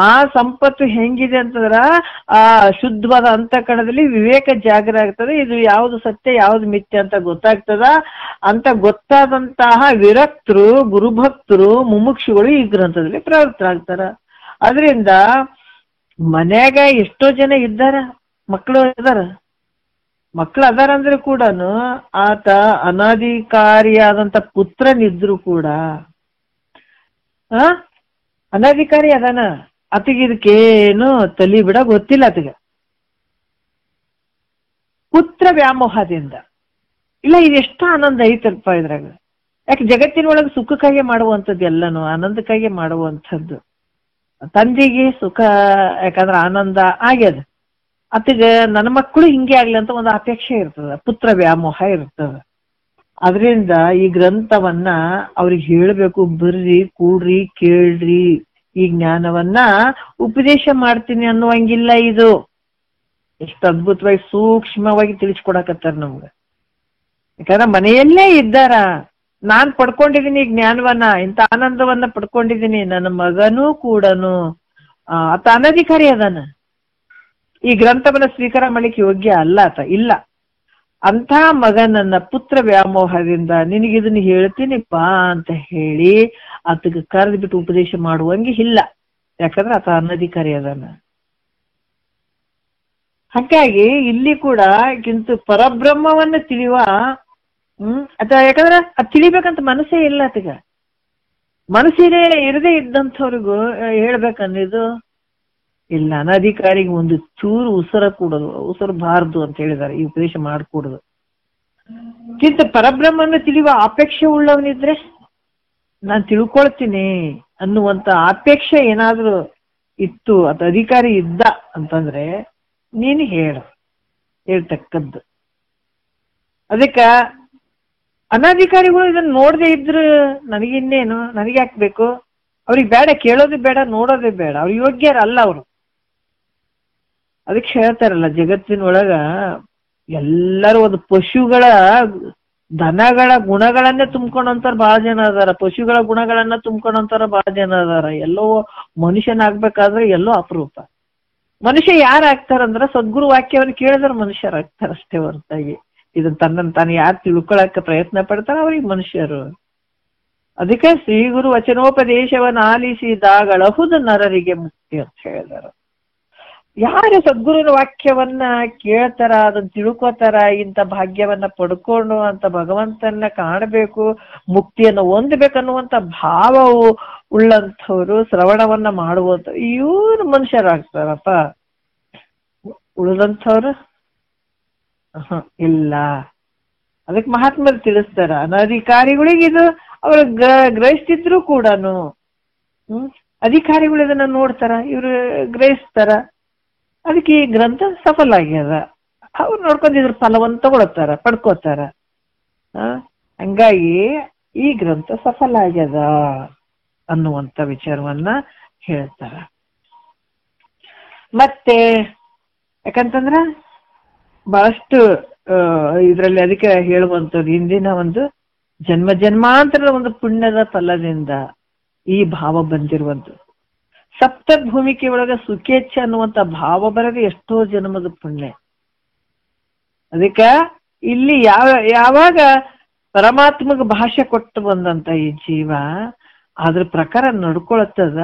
ಆ ಸಂಪತ್ತು ಹೆಂಗಿದೆ ಅಂತಂದ್ರ ಆ ಶುದ್ಧವಾದ ಅಂತಃಕರಣದಲ್ಲಿ ವಿವೇಕ ಜಾಗರ ಆಗ್ತದೆ. ಇದು ಯಾವ್ದು ಸತ್ಯ ಯಾವ್ದು ಮಿಥ್ಯ ಅಂತ ಗೊತ್ತಾಗ್ತದ. ಅಂತ ಗೊತ್ತಾದಂತಹ ವಿರಕ್ತರು, ಗುರುಭಕ್ತರು, ಮುಮುಕ್ಷುಗಳು ಈ ಗ್ರಂಥದಲ್ಲಿ ಪ್ರವೃತ್ತರಾಗ್ತಾರ. ಅದರಿಂದ ಮನ್ಯಾಗ ಎಷ್ಟೋ ಜನ ಇದ್ದಾರ, ಮಕ್ಕಳು ಇದಾರ, ಮಕ್ಕಳು ಅದಾರಂದ್ರೆ ಕೂಡ ಆತ ಅನಾಧಿಕಾರಿಯಾದಂತ ಪುತ್ರನಿದ್ರು ಕೂಡ ಅನಾಧಿಕಾರಿ ಅದಾನ. ಆತಗೆ ಇದಕ್ಕೇನು ತಲಿ ಬಿಡ ಗೊತ್ತಿಲ್ಲ. ಆತಗೆ ಪುತ್ರ ವ್ಯಾಮೋಹದಿಂದ ಇಲ್ಲ, ಇದೆಷ್ಟು ಆನಂದ ಐತಲ್ಪ ಇದ್ರಾಗ. ಯಾಕೆ ಜಗತ್ತಿನೊಳಗೆ ಸುಖಕ್ಕಾಗಿ ಮಾಡುವಂಥದ್ದು, ಎಲ್ಲನೂ ಆನಂದಕ್ಕಾಗಿ ಮಾಡುವಂಥದ್ದು. ತಂದೆಗೆ ಸುಖ ಯಾಕಂದ್ರೆ ಆನಂದ ಆಗ್ಯದ, ಆತಗೆ ನನ್ನ ಮಕ್ಕಳು ಹಿಂಗೆ ಆಗ್ಲಿ ಅಂತ ಒಂದು ಅಪೇಕ್ಷೆ ಇರ್ತದ, ಪುತ್ರ ವ್ಯಾಮೋಹ ಇರ್ತದ. ಅದರಿಂದ ಈ ಗ್ರಂಥವನ್ನ ಅವ್ರಿಗೆ ಹೇಳ್ಬೇಕು, ಬರ್ರಿ ಕೂಡ್ರಿ ಕೇಳ್ರಿ, ಈ ಜ್ಞಾನವನ್ನ ಉಪದೇಶ ಮಾಡ್ತೀನಿ ಅನ್ನುವಂಗಿಲ್ಲ. ಇದು ಎಷ್ಟು ಅದ್ಭುತವಾಗಿ ಸೂಕ್ಷ್ಮವಾಗಿ ತಿಳಿಸ್ಕೊಡಕತ್ತಾರ ನಮ್ಗೆ. ಯಾಕಂದ್ರೆ ಮನೆಯಲ್ಲೇ ಇದ್ದಾರ, ನಾನ್ ಪಡ್ಕೊಂಡಿದ್ದೀನಿ ಈ ಜ್ಞಾನವನ್ನ, ಇಂಥ ಆನಂದವನ್ನ ಪಡ್ಕೊಂಡಿದ್ದೀನಿ. ನನ್ನ ಮಗನೂ ಕೂಡನು ಆತ ಅನಧಿಕಾರಿ ಅದಾನ, ಈ ಗ್ರಂಥವನ್ನ ಸ್ವೀಕಾರ ಮಾಡ್ಲಿಕ್ಕೆ ಯೋಗ್ಯ ಅಲ್ಲ ಆತ, ಇಲ್ಲ. ಅಂಥ ಮಗನನ್ನ ಪುತ್ರ ವ್ಯಾಮೋಹದಿಂದ ನಿನಗಿದನ್ನ ಹೇಳ್ತೀನಿ ಬಾ ಅಂತ ಹೇಳಿ ಆತಗೆ ಕರೆದು ಬಿಟ್ಟು ಉಪದೇಶ ಮಾಡುವಂಗೆ ಇಲ್ಲ. ಯಾಕಂದ್ರೆ ಆತ ಅನಧಿಕಾರಿ ಅದಾನ. ಹಾಗಾಗಿ ಇಲ್ಲಿ ಕೂಡ ಕಿಂತು ಪರಬ್ರಹ್ಮವನ್ನ ತಿಳಿಯುವ ಅಥವಾ ಯಾಕಂದ್ರೆ ಅದ್ ತಿಳಿಬೇಕಂತ ಮನಸ್ಸೇ ಇಲ್ಲ ಆತಗ. ಮನಸ್ಸಿನೇ ಇರದೇ ಇದ್ದಂಥವ್ರಿಗೂ ಹೇಳ್ಬೇಕನ್ನೋದು ಇಲ್ಲ. ಅನಧಿಕಾರಿಗೆ ಒಂದು ಚೂರು ಉಸಿರು ಬಾರದು ಅಂತ ಹೇಳಿದಾರೆ, ಈ ಉಪದೇಶ ಮಾಡ್ಕೊಡುದು. ಕಿಂತ ಪರಬ್ರಹ್ಮನ ತಿಳಿಯುವ ಅಪೇಕ್ಷೆ ಉಳ್ಳವನಿದ್ರೆ ನಾನ್ ತಿಳ್ಕೊಳ್ತೀನಿ ಅನ್ನುವಂತ ಅಪೇಕ್ಷೆ ಏನಾದ್ರೂ ಇತ್ತು ಅಥವಾ ಅಧಿಕಾರಿ ಇದ್ದ ಅಂತಂದ್ರೆ ನೀನು ಹೇಳ್ತಕ್ಕದ್ದು. ಅದಕ್ಕ ಅನಧಿಕಾರಿಗಳು ಇದನ್ನ ನೋಡದೆ ಇದ್ರು ನನಗಿನ್ನೇನು, ನನಗೆ ಹಾಕ್ಬೇಕು, ಅವ್ರಿಗೆ ಬೇಡ, ಕೇಳೋದು ಬೇಡ, ನೋಡೋದೇ ಬೇಡ, ಅವ್ರು ಯೋಗ್ಯರಲ್ಲ ಅವರು. ಅದಕ್ಕೆ ಹೇಳ್ತಾರಲ್ಲ, ಜಗತ್ತಿನೊಳಗ ಎಲ್ಲರೂ ಒಂದು ಪಶುಗಳ ದನಗಳ ಗುಣಗಳನ್ನೇ ತುಂಬ್ಕೊಂಡಂತಾರ ಬಹಳ ಜನ ಅದಾರ, ಪಶುಗಳ ಗುಣಗಳನ್ನ ತುಂಬ್ಕೊಂಡಂತಾರ ಬಹಳ ಜನ ಅದಾರ. ಎಲ್ಲೋ ಮನುಷ್ಯನಾಗ್ಬೇಕಾದ್ರೆ ಎಲ್ಲೋ ಅಪರೂಪ. ಮನುಷ್ಯ ಯಾರಾಗ್ತಾರಂದ್ರ ಸದ್ಗುರು ವಾಕ್ಯವನ್ನು ಕೇಳಿದ್ರೆ ಮನುಷ್ಯರಾಗ್ತಾರ ಅಷ್ಟೇ ಹೊರತಾಗಿ ಇದನ್ನ ತನ್ನನ್ನು ತಾನು ಯಾರು ತಿಳ್ಕೊಳಕ್ಕೆ ಪ್ರಯತ್ನ ಪಡ್ತಾರ ಅವ್ರಿಗೆ ಮನುಷ್ಯರು. ಅದಕ್ಕೆ ಶ್ರೀ ಗುರು ವಚನೋಪದೇಶವನ್ನ ಆಲಿಸಿದಾಗಳಹುದು ನರರಿಗೆ ಮುಕ್ತಿ ಅಂತ ಹೇಳಿದಾರ. ಯಾರು ಸದ್ಗುರುವಿನ ವಾಕ್ಯವನ್ನ ಕೇಳ್ತಾರ, ಅದನ್ನ ತಿಳ್ಕೊತಾರ, ಇಂಥ ಭಾಗ್ಯವನ್ನ ಪಡ್ಕೊಂಡು ಅಂತ ಭಗವಂತನ ಕಾಣಬೇಕು, ಮುಕ್ತಿಯನ್ನು ಹೊಂದಬೇಕನ್ನುವಂತ ಭಾವವು ಉಳ್ಳಂಥವ್ರು ಶ್ರವಣವನ್ನ ಮಾಡುವಂತ ಇವ್ರು ಮನುಷ್ಯರಾಗ್ತಾರಪ್ಪ. ಉಳಿದಂಥವ್ರು ಇಲ್ಲ. ಅದಕ್ಕೆ ಮಹಾತ್ಮರು ತಿಳಿಸ್ತಾರ, ಅನಧಿಕಾರಿಗಳಿಗೆ ಇದು ಅವ್ರು ಗ್ರಹಿಸ್ತಿದ್ರು ಕೂಡ ಅಧಿಕಾರಿಗಳು ಇದನ್ನ ನೋಡ್ತಾರ, ಇವ್ರು ಗ್ರಹಿಸ್ತಾರ. ಅದಕ್ಕೆ ಈ ಗ್ರಂಥ ಸಫಲ ಆಗ್ಯದ. ಅವ್ರು ನೋಡ್ಕೊಂಡಿದ್ರ ಫಲವನ್ನು ಪಡ್ಕೋತಾರ. ಹಂಗಾಗಿ ಈ ಗ್ರಂಥ ಸಫಲ ಆಗ್ಯದ ಅನ್ನುವಂತ ವಿಚಾರವನ್ನ ಹೇಳ್ತಾರ. ಮತ್ತೆ ಯಾಕಂತಂದ್ರ ಬಹಳಷ್ಟು ಇದ್ರಲ್ಲಿ ಅದಕ್ಕೆ ಹೇಳುವಂಥದ್ದು, ಹಿಂದಿನ ಒಂದು ಜನ್ಮ ಜನ್ಮಾಂತರದ ಒಂದು ಪುಣ್ಯದ ಫಲದಿಂದ ಈ ಭಾವ ಬಂದಿರುವಂಥದ್ದು. ಸಪ್ತಭೂಮಿಕೆ ಒಳಗ ಸುಖೇಚ್ಛ ಅನ್ನುವಂತ ಭಾವ ಬರದೆ ಎಷ್ಟೋ ಜನ್ಮದ ಪುಣ್ಯ. ಅದಕ್ಕ ಇಲ್ಲಿ ಯಾವಾಗ ಪರಮಾತ್ಮಗ ಭಾಷೆ ಕೊಟ್ಟು ಬಂದಂತ ಈ ಜೀವ ಅದ್ರ ಪ್ರಕಾರ ನಡ್ಕೊಳತ್ತದ,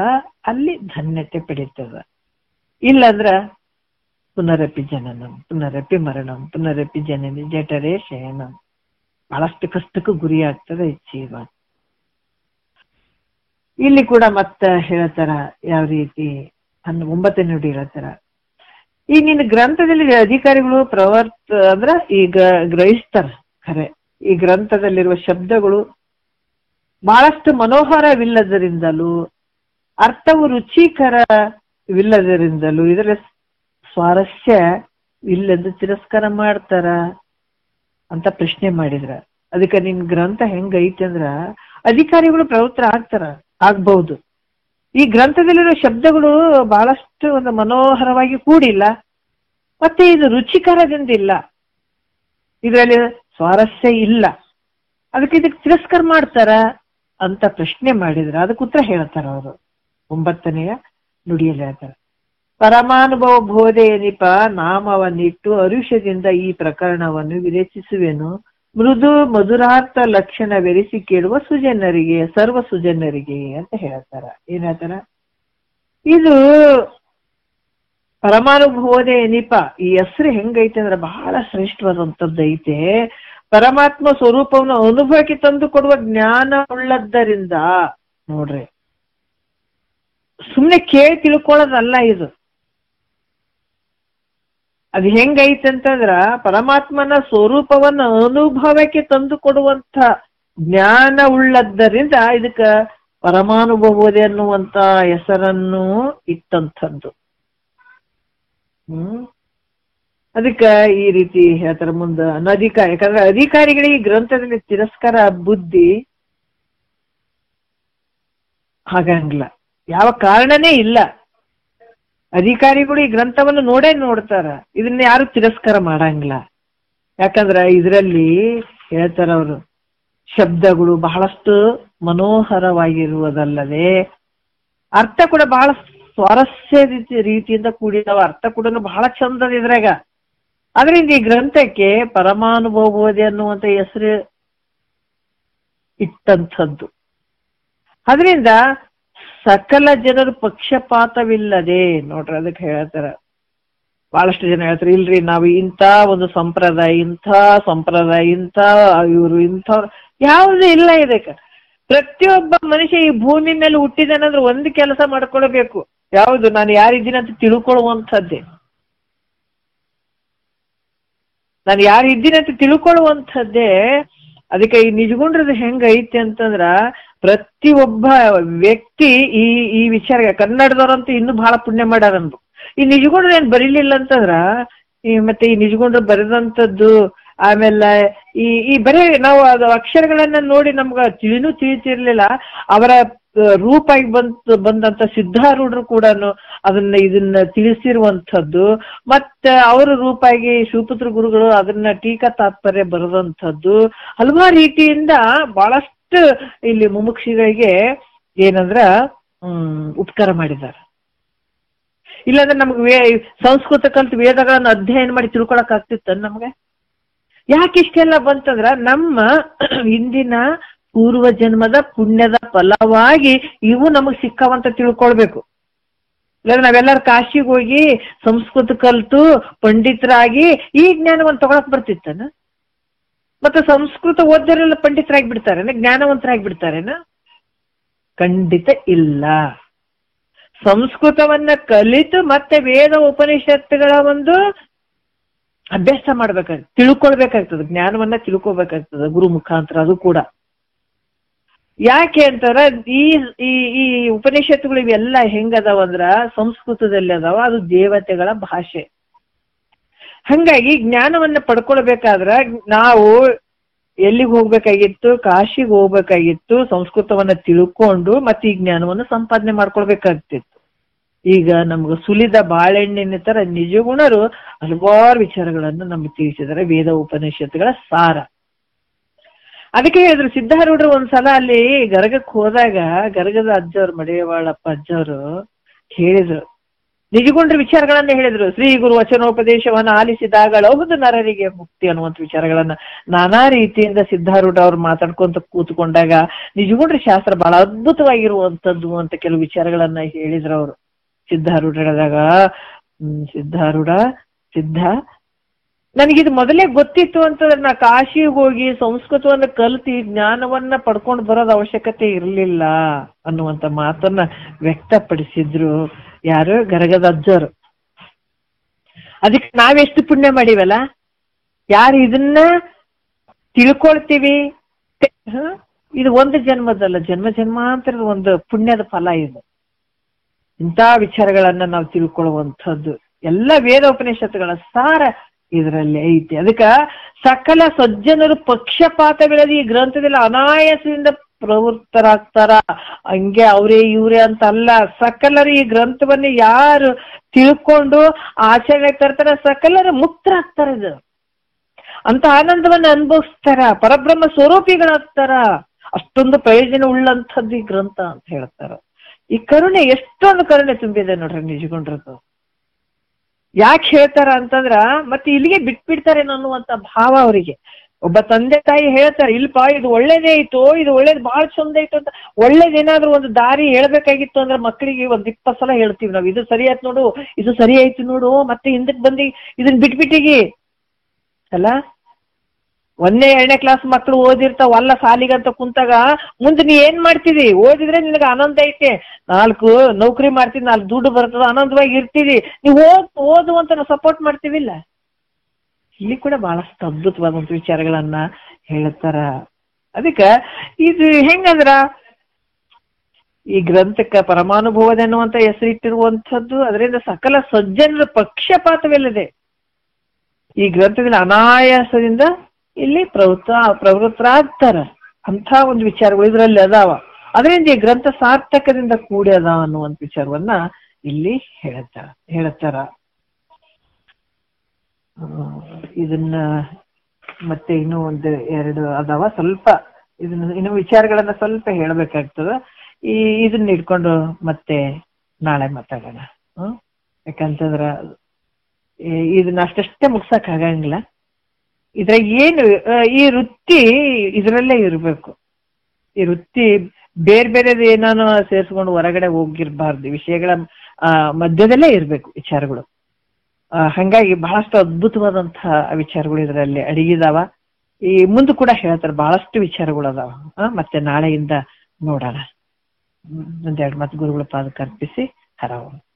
ಅಲ್ಲಿ ಧನ್ಯತೆ ಪಡೀತದ. ಇಲ್ಲಂದ್ರ ಪುನರಪಿ ಜನನಂ ಪುನರಪಿ ಮರಣಂ ಪುನರಪಿ ಜನನಿ ಜಠರೇ ಶಯನಂ, ಬಹಳಷ್ಟು ಕಷ್ಟಕ್ಕೂ ಗುರಿ ಆಗ್ತದೆ ಈ ಜೀವ. ಇಲ್ಲಿ ಕೂಡ ಮತ್ತ ಹೇಳ್ತಾರ ಯಾವ ರೀತಿ 9ನೇ ನುಡಿ ಹೇಳ್ತಾರ. ಈ ನಿನ್ನ ಗ್ರಂಥದಲ್ಲಿ ಅಧಿಕಾರಿಗಳು ಅಂದ್ರ ಈಗ ಗ್ರಹಿಸ್ತಾರ ಖರೆ. ಈ ಗ್ರಂಥದಲ್ಲಿರುವ ಶಬ್ದಗಳು ಬಹಳಷ್ಟು ಮನೋಹರವಿಲ್ಲದರಿಂದಲೂ ಅರ್ಥವು ರುಚಿಕರವಿಲ್ಲದರಿಂದಲೂ ಇದರ ಸ್ವಾರಸ್ಯ ಇಲ್ಲದ ತಿರಸ್ಕಾರ ಮಾಡ್ತಾರ ಅಂತ ಪ್ರಶ್ನೆ ಮಾಡಿದ್ರ. ಅದಕ್ಕೆ ನಿನ್ ಗ್ರಂಥ ಹೆಂಗೈತಿ ಅಂದ್ರ ಅಧಿಕಾರಿಗಳು ಪ್ರವೃತ್ತರ ಆಗ್ಬಹುದು. ಈ ಗ್ರಂಥದಲ್ಲಿರೋ ಶಬ್ದಗಳು ಬಹಳಷ್ಟು ಒಂದು ಮನೋಹರವಾಗಿ ಕೂಡಿಲ್ಲ, ಮತ್ತೆ ಇದು ರುಚಿಕರದಿಂದಿಲ್ಲ, ಇದರಲ್ಲಿ ಸ್ವಾರಸ್ಯ ಇಲ್ಲ, ಇದಕ್ಕೆ ತಿರಸ್ಕಾರ ಮಾಡ್ತಾರ ಅಂತ ಪ್ರಶ್ನೆ ಮಾಡಿದ್ರ. ಅದಕ್ಕೆ ಉತ್ತರ ಹೇಳ್ತಾರ ಅವರು 9ನೆಯ ನುಡಿಯಲ್ಲಿ ಹೇಳ್ತಾರ. ಪರಮಾನುಭವ ಬೋಧೆಯನಿಪ ನಾಮವನ್ನಿಟ್ಟು ಅರುಷದಿಂದ ಈ ಪ್ರಕರಣವನ್ನು ವಿರೇಚಿಸುವೆನು, ಮೃದು ಮಧುರಾರ್ಥ ಲಕ್ಷಣವೆರಿಸಿ ಕೇಳುವ ಸುಜನರಿಗೆ ಸರ್ವ ಸುಜನರಿಗೆ ಅಂತ ಹೇಳ್ತಾರ. ಏನ್ ಹೇಳ್ತಾರ? ಇದು ಪರಮಾನುಭವದೆ ಎನಿಪ, ಈ ಹೆಸರು ಹೆಂಗೈತೆ ಅಂದ್ರೆ ಬಹಳ ಶ್ರೇಷ್ಠವಾದಂಥದ್ದು ಐತೆ. ಪರಮಾತ್ಮ ಸ್ವರೂಪವನ್ನು ಅನುಭವಕ್ಕೆ ತಂದು ಕೊಡುವ ಜ್ಞಾನ ಉಳ್ಳದ್ದರಿಂದ. ನೋಡ್ರಿ, ಸುಮ್ನೆ ಕೇಳಿ ತಿಳ್ಕೊಳ್ಳೋದಲ್ಲ ಇದು. ಅದು ಹೆಂಗೈತೆ ಅಂತಂದ್ರ ಪರಮಾತ್ಮನ ಸ್ವರೂಪವನ್ನು ಅನುಭವಕ್ಕೆ ತಂದು ಕೊಡುವಂತ ಜ್ಞಾನ ಉಳ್ಳದ್ದರಿಂದ ಇದಕ್ಕ ಪರಮಾನುಭವದೆ ಅನ್ನುವಂತ ಹೆಸರನ್ನು ಇಟ್ಟಂಥದ್ದು. ಅದಕ್ಕ ಈ ರೀತಿ ಹೇಳ್ತಾರ ಮುಂದ ಅನಧಿಕಾರಿ. ಯಾಕಂದ್ರೆ ಅಧಿಕಾರಿಗಳಿಗೆ ಗ್ರಂಥದಲ್ಲಿ ತಿರಸ್ಕಾರ ಬುದ್ಧಿ ಹಾಗಂಗಿಲ್ಲ, ಯಾವ ಕಾರಣನೇ ಇಲ್ಲ. ಅಧಿಕಾರಿಗಳು ಈ ಗ್ರಂಥವನ್ನು ನೋಡ್ತಾರ, ಇದನ್ನ ಯಾರು ತಿರಸ್ಕಾರ ಮಾಡಂಗಿಲ್ಲ. ಯಾಕಂದ್ರ ಇದರಲ್ಲಿ ಹೇಳ್ತಾರ ಅವರು, ಶಬ್ದಗಳು ಬಹಳಷ್ಟು ಮನೋಹರವಾಗಿರುವುದಲ್ಲದೆ ಅರ್ಥ ಕೂಡ ಬಹಳ ಸ್ವಾರಸ್ಯ ರೀತಿಯಿಂದ ಕೂಡಿದವ. ಅರ್ಥ ಕೂಡ ಬಹಳ ಚಂದದ ಇದ್ರಾಗ. ಅದರಿಂದ ಈ ಗ್ರಂಥಕ್ಕೆ ಪರಮಾನುಭವಬೋಧೆ ಅನ್ನುವಂತ ಹೆಸರು ಇಟ್ಟಂಥದ್ದು. ಅದರಿಂದ ಸಕಲ ಜನರು ಪಕ್ಷಪಾತವಿಲ್ಲದೆ ನೋಡ್ರಿ, ಅದಕ್ಕೆ ಹೇಳ್ತಾರ ಬಹಳಷ್ಟು ಜನ ಹೇಳ್ತಾರೆ, ಇಲ್ರಿ ನಾವು ಇಂಥ ಒಂದು ಸಂಪ್ರದಾಯ ಇಂಥ ಇವರು ಇಂಥವ್ರು ಯಾವ್ದು ಇಲ್ಲ ಇದಕ್ಕೆ. ಪ್ರತಿಯೊಬ್ಬ ಮನುಷ್ಯ ಈ ಭೂಮಿ ಮೇಲೆ ಹುಟ್ಟಿದಾನಂದ್ರೆ ಒಂದು ಕೆಲಸ ಮಾಡ್ಕೊಳ್ಬೇಕು. ಯಾವುದು? ನಾನು ಯಾರಿದ್ದೀನಿ ಅಂತ ತಿಳ್ಕೊಳ್ಳುವಂಥದ್ದೇ. ನಾನು ಯಾರಿದ್ದೀನಿ ಅಂತ ತಿಳ್ಕೊಳ್ಳುವಂಥದ್ದೇ. ಅದಕ್ಕೆ ಈ ನಿಜಗುಂಡ್ರದ್ದು ಹೆಂಗ ಐತಿ ಅಂತಂದ್ರ, ಪ್ರತಿಯೊಬ್ಬ ವ್ಯಕ್ತಿ ಈ ವಿಚಾರ ಕನ್ನಡದವ್ರಂತೂ ಇನ್ನೂ ಬಹಳ ಪುಣ್ಯ ಮಾಡ್ಯಾರನ್ರು. ಈ ನಿಜಗುಂಡ್ರು ಏನ್ ಬರೀಲಿಲ್ಲ ಅಂತಂದ್ರ, ಮತ್ತೆ ಈ ನಿಜಗುಂಡ್ರು ಬರೆದಂಥದ್ದು, ಆಮೇಲೆ ಈ ಬರೀ ನಾವು ಅದು ಅಕ್ಷರಗಳನ್ನ ನೋಡಿ ನಮ್ಗ ತಿಳಿತಿರ್ಲಿಲ್ಲ. ಅವರ ರೂಪಾಗಿ ಬಂದಂತ ಸಿದ್ಧಾರೂಢರು ಕೂಡ ಇದನ್ನ ತಿಳಿಸಿರುವಂಥದ್ದು, ಮತ್ತೆ ಅವರ ರೂಪಾಗಿ ಶಿವಪುತ್ರ ಗುರುಗಳು ಅದನ್ನ ಟೀಕಾ ತಾತ್ಪರ್ಯ ಬರೆದಂಥದ್ದು, ಹಲವಾರು ರೀತಿಯಿಂದ ಬಹಳಷ್ಟು ಇಲ್ಲಿ ಮುಮುಕ್ಷಿಗಳಿಗೆ ಏನಂದ್ರ ಉಪಕಾರ ಮಾಡಿದ್ದಾರೆ. ಇಲ್ಲಾಂದ್ರೆ ನಮ್ಗೆ ಸಂಸ್ಕೃತ ಕಲ್ತು ವೇದಗಳನ್ನ ಅಧ್ಯಯನ ಮಾಡಿ ತಿಳ್ಕೊಳಕ್ ಆಗ್ತಿತ್ತ ನಮ್ಗೆ? ಯಾಕೆ ಇಷ್ಟೆಲ್ಲ ಬಂತಂದ್ರ, ನಮ್ಮ ಹಿಂದಿನ ಪೂರ್ವ ಜನ್ಮದ ಪುಣ್ಯದ ಫಲವಾಗಿ ಇವು ನಮಗ್ ಸಿಕ್ಕವಂತ ತಿಳ್ಕೊಳ್ಬೇಕು. ಇಲ್ಲಾಂದ್ರೆ ನಾವೆಲ್ಲರೂ ಕಾಶಿಗೆ ಹೋಗಿ ಸಂಸ್ಕೃತ ಕಲ್ತು ಪಂಡಿತರಾಗಿ ಈ ಜ್ಞಾನವನ್ನು ತಗೊಳಕ್ ಬರ್ತಿತ್ತನ? ಮತ್ತೆ ಸಂಸ್ಕೃತ ಓದೋರೆಲ್ಲ ಪಂಡಿತರಾಗಿ ಬಿಡ್ತಾರೇನ? ಜ್ಞಾನವಂತರಾಗಿ ಬಿಡ್ತಾರೇನ? ಖಂಡಿತ ಇಲ್ಲ. ಸಂಸ್ಕೃತವನ್ನ ಕಲಿತು ಮತ್ತೆ ವೇದ ಉಪನಿಷತ್ತುಗಳ ಒಂದು ಅಭ್ಯಾಸ ಮಾಡ್ಬೇಕಾಗ್ತದೆ, ತಿಳ್ಕೊಳ್ಬೇಕಾಗ್ತದೆ, ಜ್ಞಾನವನ್ನ ತಿಳ್ಕೊಬೇಕಾಗ್ತದೆ ಗುರು ಮುಖಾಂತರ. ಅದು ಕೂಡ ಯಾಕೆ ಅಂತಾರ, ಈ ಉಪನಿಷತ್ತುಗಳು ಇವೆಲ್ಲ ಹೆಂಗದಾವಂದ್ರ ಸಂಸ್ಕೃತದಲ್ಲಿ ಅದಾವ, ಅದು ದೇವತೆಗಳ ಭಾಷೆ. ಹಂಗಾಗಿ ಜ್ಞಾನವನ್ನ ಪಡ್ಕೊಳ್ಬೇಕಾದ್ರ ನಾವು ಎಲ್ಲಿಗೆ ಹೋಗ್ಬೇಕಾಗಿತ್ತು? ಕಾಶಿಗೆ ಹೋಗ್ಬೇಕಾಗಿತ್ತು. ಸಂಸ್ಕೃತವನ್ನ ತಿಳ್ಕೊಂಡು ಮತ್ತೆ ಈ ಜ್ಞಾನವನ್ನು ಸಂಪಾದನೆ ಮಾಡ್ಕೊಳ್ಬೇಕಾಗ್ತಿತ್ತು. ಈಗ ನಮ್ಗೆ ಸುಲಿದ ಬಾಳೆಹಣ್ಣಿನ ತರ ನಿಜಗುಣರು ಹಲವಾರು ವಿಚಾರಗಳನ್ನು ನಮ್ಗೆ ತಿಳಿಸಿದ್ದಾರೆ, ವೇದ ಉಪನಿಷತ್ತುಗಳ ಸಾರ. ಅದಕ್ಕೆ ಹೇಳಿದ್ರು ಸಿದ್ಧಾರೂಢರು ಒಂದ್ಸಲ ಅಲ್ಲಿ ಗರಗಕ್ಕೆ ಹೋದಾಗ ಗರಗದ ಅಜ್ಜವ್ರು, ಮಡಿವಾಳಪ್ಪ ಅಜ್ಜವರು ಹೇಳಿದ್ರು, ನಿಜಗುಂಡ್ರ ವಿಚಾರಗಳನ್ನ ಹೇಳಿದ್ರು. ಶ್ರೀ ಗುರು ವಚನೋಪದೇಶವನ್ನ ಆಲಿಸಿದಾಗ ಹೌದು ನರರಿಗೆ ಮುಕ್ತಿ ಅನ್ನುವಂಥ ವಿಚಾರಗಳನ್ನ ನಾನಾ ರೀತಿಯಿಂದ ಸಿದ್ಧಾರೂಢ ಅವ್ರು ಮಾತಾಡ್ಕೊಂತ ಕೂತ್ಕೊಂಡಾಗ ನಿಜಗುಂಡ್ರ ಶಾಸ್ತ್ರ ಬಹಳ ಅದ್ಭುತವಾಗಿರುವಂತದ್ದು ಅಂತ ಕೆಲವು ವಿಚಾರಗಳನ್ನ ಹೇಳಿದ್ರು ಅವರು. ಸಿದ್ಧಾರೂಢ ಹೇಳಿದಾಗ, ಸಿದ್ಧ ನನಗಿದು ಮೊದಲೇ ಗೊತ್ತಿತ್ತು ಅಂತಂದ್ರೆ ನಾ ಕಾಶಿಗೆ ಹೋಗಿ ಸಂಸ್ಕೃತವನ್ನ ಕಲ್ತಿ ಜ್ಞಾನವನ್ನ ಪಡ್ಕೊಂಡು ಬರೋದು ಅವಶ್ಯಕತೆ ಇರಲಿಲ್ಲ ಅನ್ನುವಂತ ಮಾತನ್ನ ವ್ಯಕ್ತಪಡಿಸಿದ್ರು. ಯಾರು? ಗರಗದ ಅಜ್ಜರು. ಅದಕ್ಕೆ ನಾವೆಷ್ಟು ಪುಣ್ಯ ಮಾಡಿವಲ್ಲ, ಯಾರು ಇದನ್ನ ತಿಳ್ಕೊಳ್ತೀವಿ. ಇದು ಒಂದು ಜನ್ಮದಲ್ಲ, ಜನ್ಮಾಂತರದ ಒಂದು ಪುಣ್ಯದ ಫಲ ಇದು. ಇಂಥ ವಿಚಾರಗಳನ್ನ ನಾವು ತಿಳ್ಕೊಳ್ಳುವಂಥದ್ದು ಎಲ್ಲ ವೇದ ಉಪನಿಷತ್ತುಗಳ ಸಾರ ಇದರಲ್ಲಿ ಐತಿ. ಅದಕ್ಕ ಸಕಲ ಸಜ್ಜನರು ಪಕ್ಷಪಾತವಿಲ್ಲದೆ ಈ ಗ್ರಂಥದಲ್ಲಿ ಅನಾಯಾಸದಿಂದ ಪ್ರವೃತ್ತರಾಗ್ತಾರ. ಹಂಗೆ ಅವರೇ ಇವ್ರೇ ಅಂತ ಅಲ್ಲ, ಸಕಲರು ಈ ಗ್ರಂಥವನ್ನ ಯಾರು ತಿಳ್ಕೊಂಡು ಆಚರಣೆ ತರ್ತಾರ ಸಕಲರು ಮುಕ್ತರಾಗ್ತಾರ. ಇದು ಅಂತ ಆನಂದವನ್ನ ಅನುಭವಿಸ್ತಾರ, ಪರಬ್ರಹ್ಮ ಸ್ವರೂಪಿಗಳಾಗ್ತಾರ. ಅಷ್ಟೊಂದು ಪ್ರಯೋಜನ ಉಳ್ಳಂಥದ್ದು ಈ ಗ್ರಂಥ ಅಂತ ಹೇಳ್ತಾರ. ಈ ಕರುಣೆ ಎಷ್ಟೊಂದು ಕರುಣೆ ತುಂಬಿದೆ ನೋಡ್ರಿ ನಿಜಗೊಂಡ್ರದ್ದು. ಯಾಕೆ ಹೇಳ್ತಾರ ಅಂತಂದ್ರ ಮತ್ತೆ ಇಲ್ಲಿಗೆ ಬಿಟ್ಬಿಡ್ತಾರೇನೋ ಅನ್ನುವಂತ ಭಾವ ಅವರಿಗೆ. ಒಬ್ಬ ತಂದೆ ತಾಯಿ ಹೇಳ್ತಾರೆ, ಇಲ್ಪ ಇದು ಒಳ್ಳೇದೇ ಐತೋ, ಇದು ಒಳ್ಳೇದು ಬಹಳ ಚಂದ ಐತು ಅಂತ. ಒಳ್ಳೇದೇನಾದ್ರೂ ಒಂದು ದಾರಿ ಹೇಳ್ಬೇಕಾಗಿತ್ತು ಅಂದ್ರೆ ಮಕ್ಕಳಿಗೆ 20 ಸಲ ಹೇಳ್ತೀವಿ ನಾವು, ಇದು ಸರಿ ಆಯ್ತು ನೋಡು, ಇದು ಸರಿ ಆಯ್ತು ನೋಡು, ಮತ್ತೆ ಹಿಂದಕ್ಕೆ ಬಂದಿ ಇದನ್ನ ಬಿಟ್ಬಿಟ್ಟಿಗಿ ಅಲ್ಲ. 1ನೇ 2ನೇ ಕ್ಲಾಸ್ ಮಕ್ಕಳು ಓದಿರ್ತಾವ, ಅಲ್ಲ ಸಾಲಿಗಂತ ಕುಂತಾಗ ಮುಂದೆ ನೀ ಏನ್ ಮಾಡ್ತಿದಿ? ಓದಿದ್ರೆ ನಿನಗೆ ಆನಂದ ಐತೆ, 4 ನೌಕರಿ ಮಾಡ್ತಿದ್ 4 ದುಡ್ಡು ಬರ್ತದ, ಆನಂದವಾಗಿ ಇರ್ತೀವಿ. ನೀವು ಓದು ಅಂತ ನಾವು ಸಪೋರ್ಟ್ ಮಾಡ್ತೀವಿಲ್ಲ. ಇಲ್ಲಿ ಕೂಡ ಬಹಳಷ್ಟು ಅದ್ಭುತವಾದಂತ ವಿಚಾರಗಳನ್ನ ಹೇಳ್ತಾರ. ಅದಕ್ಕ ಇದು ಹೆಂಗಂದ್ರ ಈ ಗ್ರಂಥಕ್ಕ ಪರಮಾನುಭವದ ಎನ್ನುವಂತ ಹೆಸರಿಟ್ಟಿರುವಂಥದ್ದು. ಅದರಿಂದ ಸಕಲ ಸಜ್ಜನರ ಪಕ್ಷಪಾತವಿಲ್ಲದೆ ಈ ಗ್ರಂಥದಲ್ಲಿ ಅನಾಯಾಸದಿಂದ ಇಲ್ಲಿ ಪ್ರವೃತ್ತರಾಗ್ತಾರ ಅಂತ ಒಂದು ವಿಚಾರಗಳು ಇದರಲ್ಲಿ ಅದಾವ. ಅದರಿಂದ ಈ ಗ್ರಂಥ ಸಾರ್ಥಕದಿಂದ ಕೂಡ್ಯದ ಅನ್ನುವಂತ ವಿಚಾರವನ್ನ ಇಲ್ಲಿ ಹೇಳ್ತಾರ. ಇದನ್ನ ಮತ್ತೆ ಇನ್ನೂ 1-2 ಅದಾವ. ಸ್ವಲ್ಪ ಇದನ್ನ ಇನ್ನು ವಿಚಾರಗಳನ್ನ ಸ್ವಲ್ಪ ಹೇಳ್ಬೇಕಾಗ್ತದ. ಇದನ್ನ ಇಟ್ಕೊಂಡು ಮತ್ತೆ ನಾಳೆ ಮಾತಾಡೋಣ. ಯಾಕಂತಂದ್ರ ಇದನ್ನ ಅಷ್ಟೇ ಮುಗ್ಸಕ್ ಆಗಂಗಿಲ್ಲ. ಇದ್ರಾಗ ಏನು ಈ ವೃತ್ತಿ ಇದರಲ್ಲೇ ಇರ್ಬೇಕು. ಈ ವೃತ್ತಿ ಬೇರೆ ಬೇರೆದು ಏನಾನು ಸೇರಿಸ್ಕೊಂಡು ಹೊರಗಡೆ ಹೋಗಿರ್ಬಾರ್ದು. ವಿಷಯಗಳ ಮಧ್ಯದಲ್ಲೇ ಇರ್ಬೇಕು ವಿಚಾರಗಳು. ಹಂಗಾಗಿ ಬಹಳಷ್ಟು ಅದ್ಭುತವಾದಂತಹ ವಿಚಾರಗಳು ಇದರಲ್ಲಿ ಅಡಗಿದಾವ. ಈ ಮುಂದೆ ಕೂಡ ಹೇಳ್ತಾರೆ, ಬಹಳಷ್ಟು ವಿಚಾರಗಳು ಅದಾವ. ಮತ್ತೆ ನಾಳೆಯಿಂದ ನೋಡೋಣ. ಒಂದೆರಡು ಮತ್ತೆ ಗುರುಗಳ ಪಾದಕ್ಕೆ ಅರ್ಪಿಸಿ ಹರವು.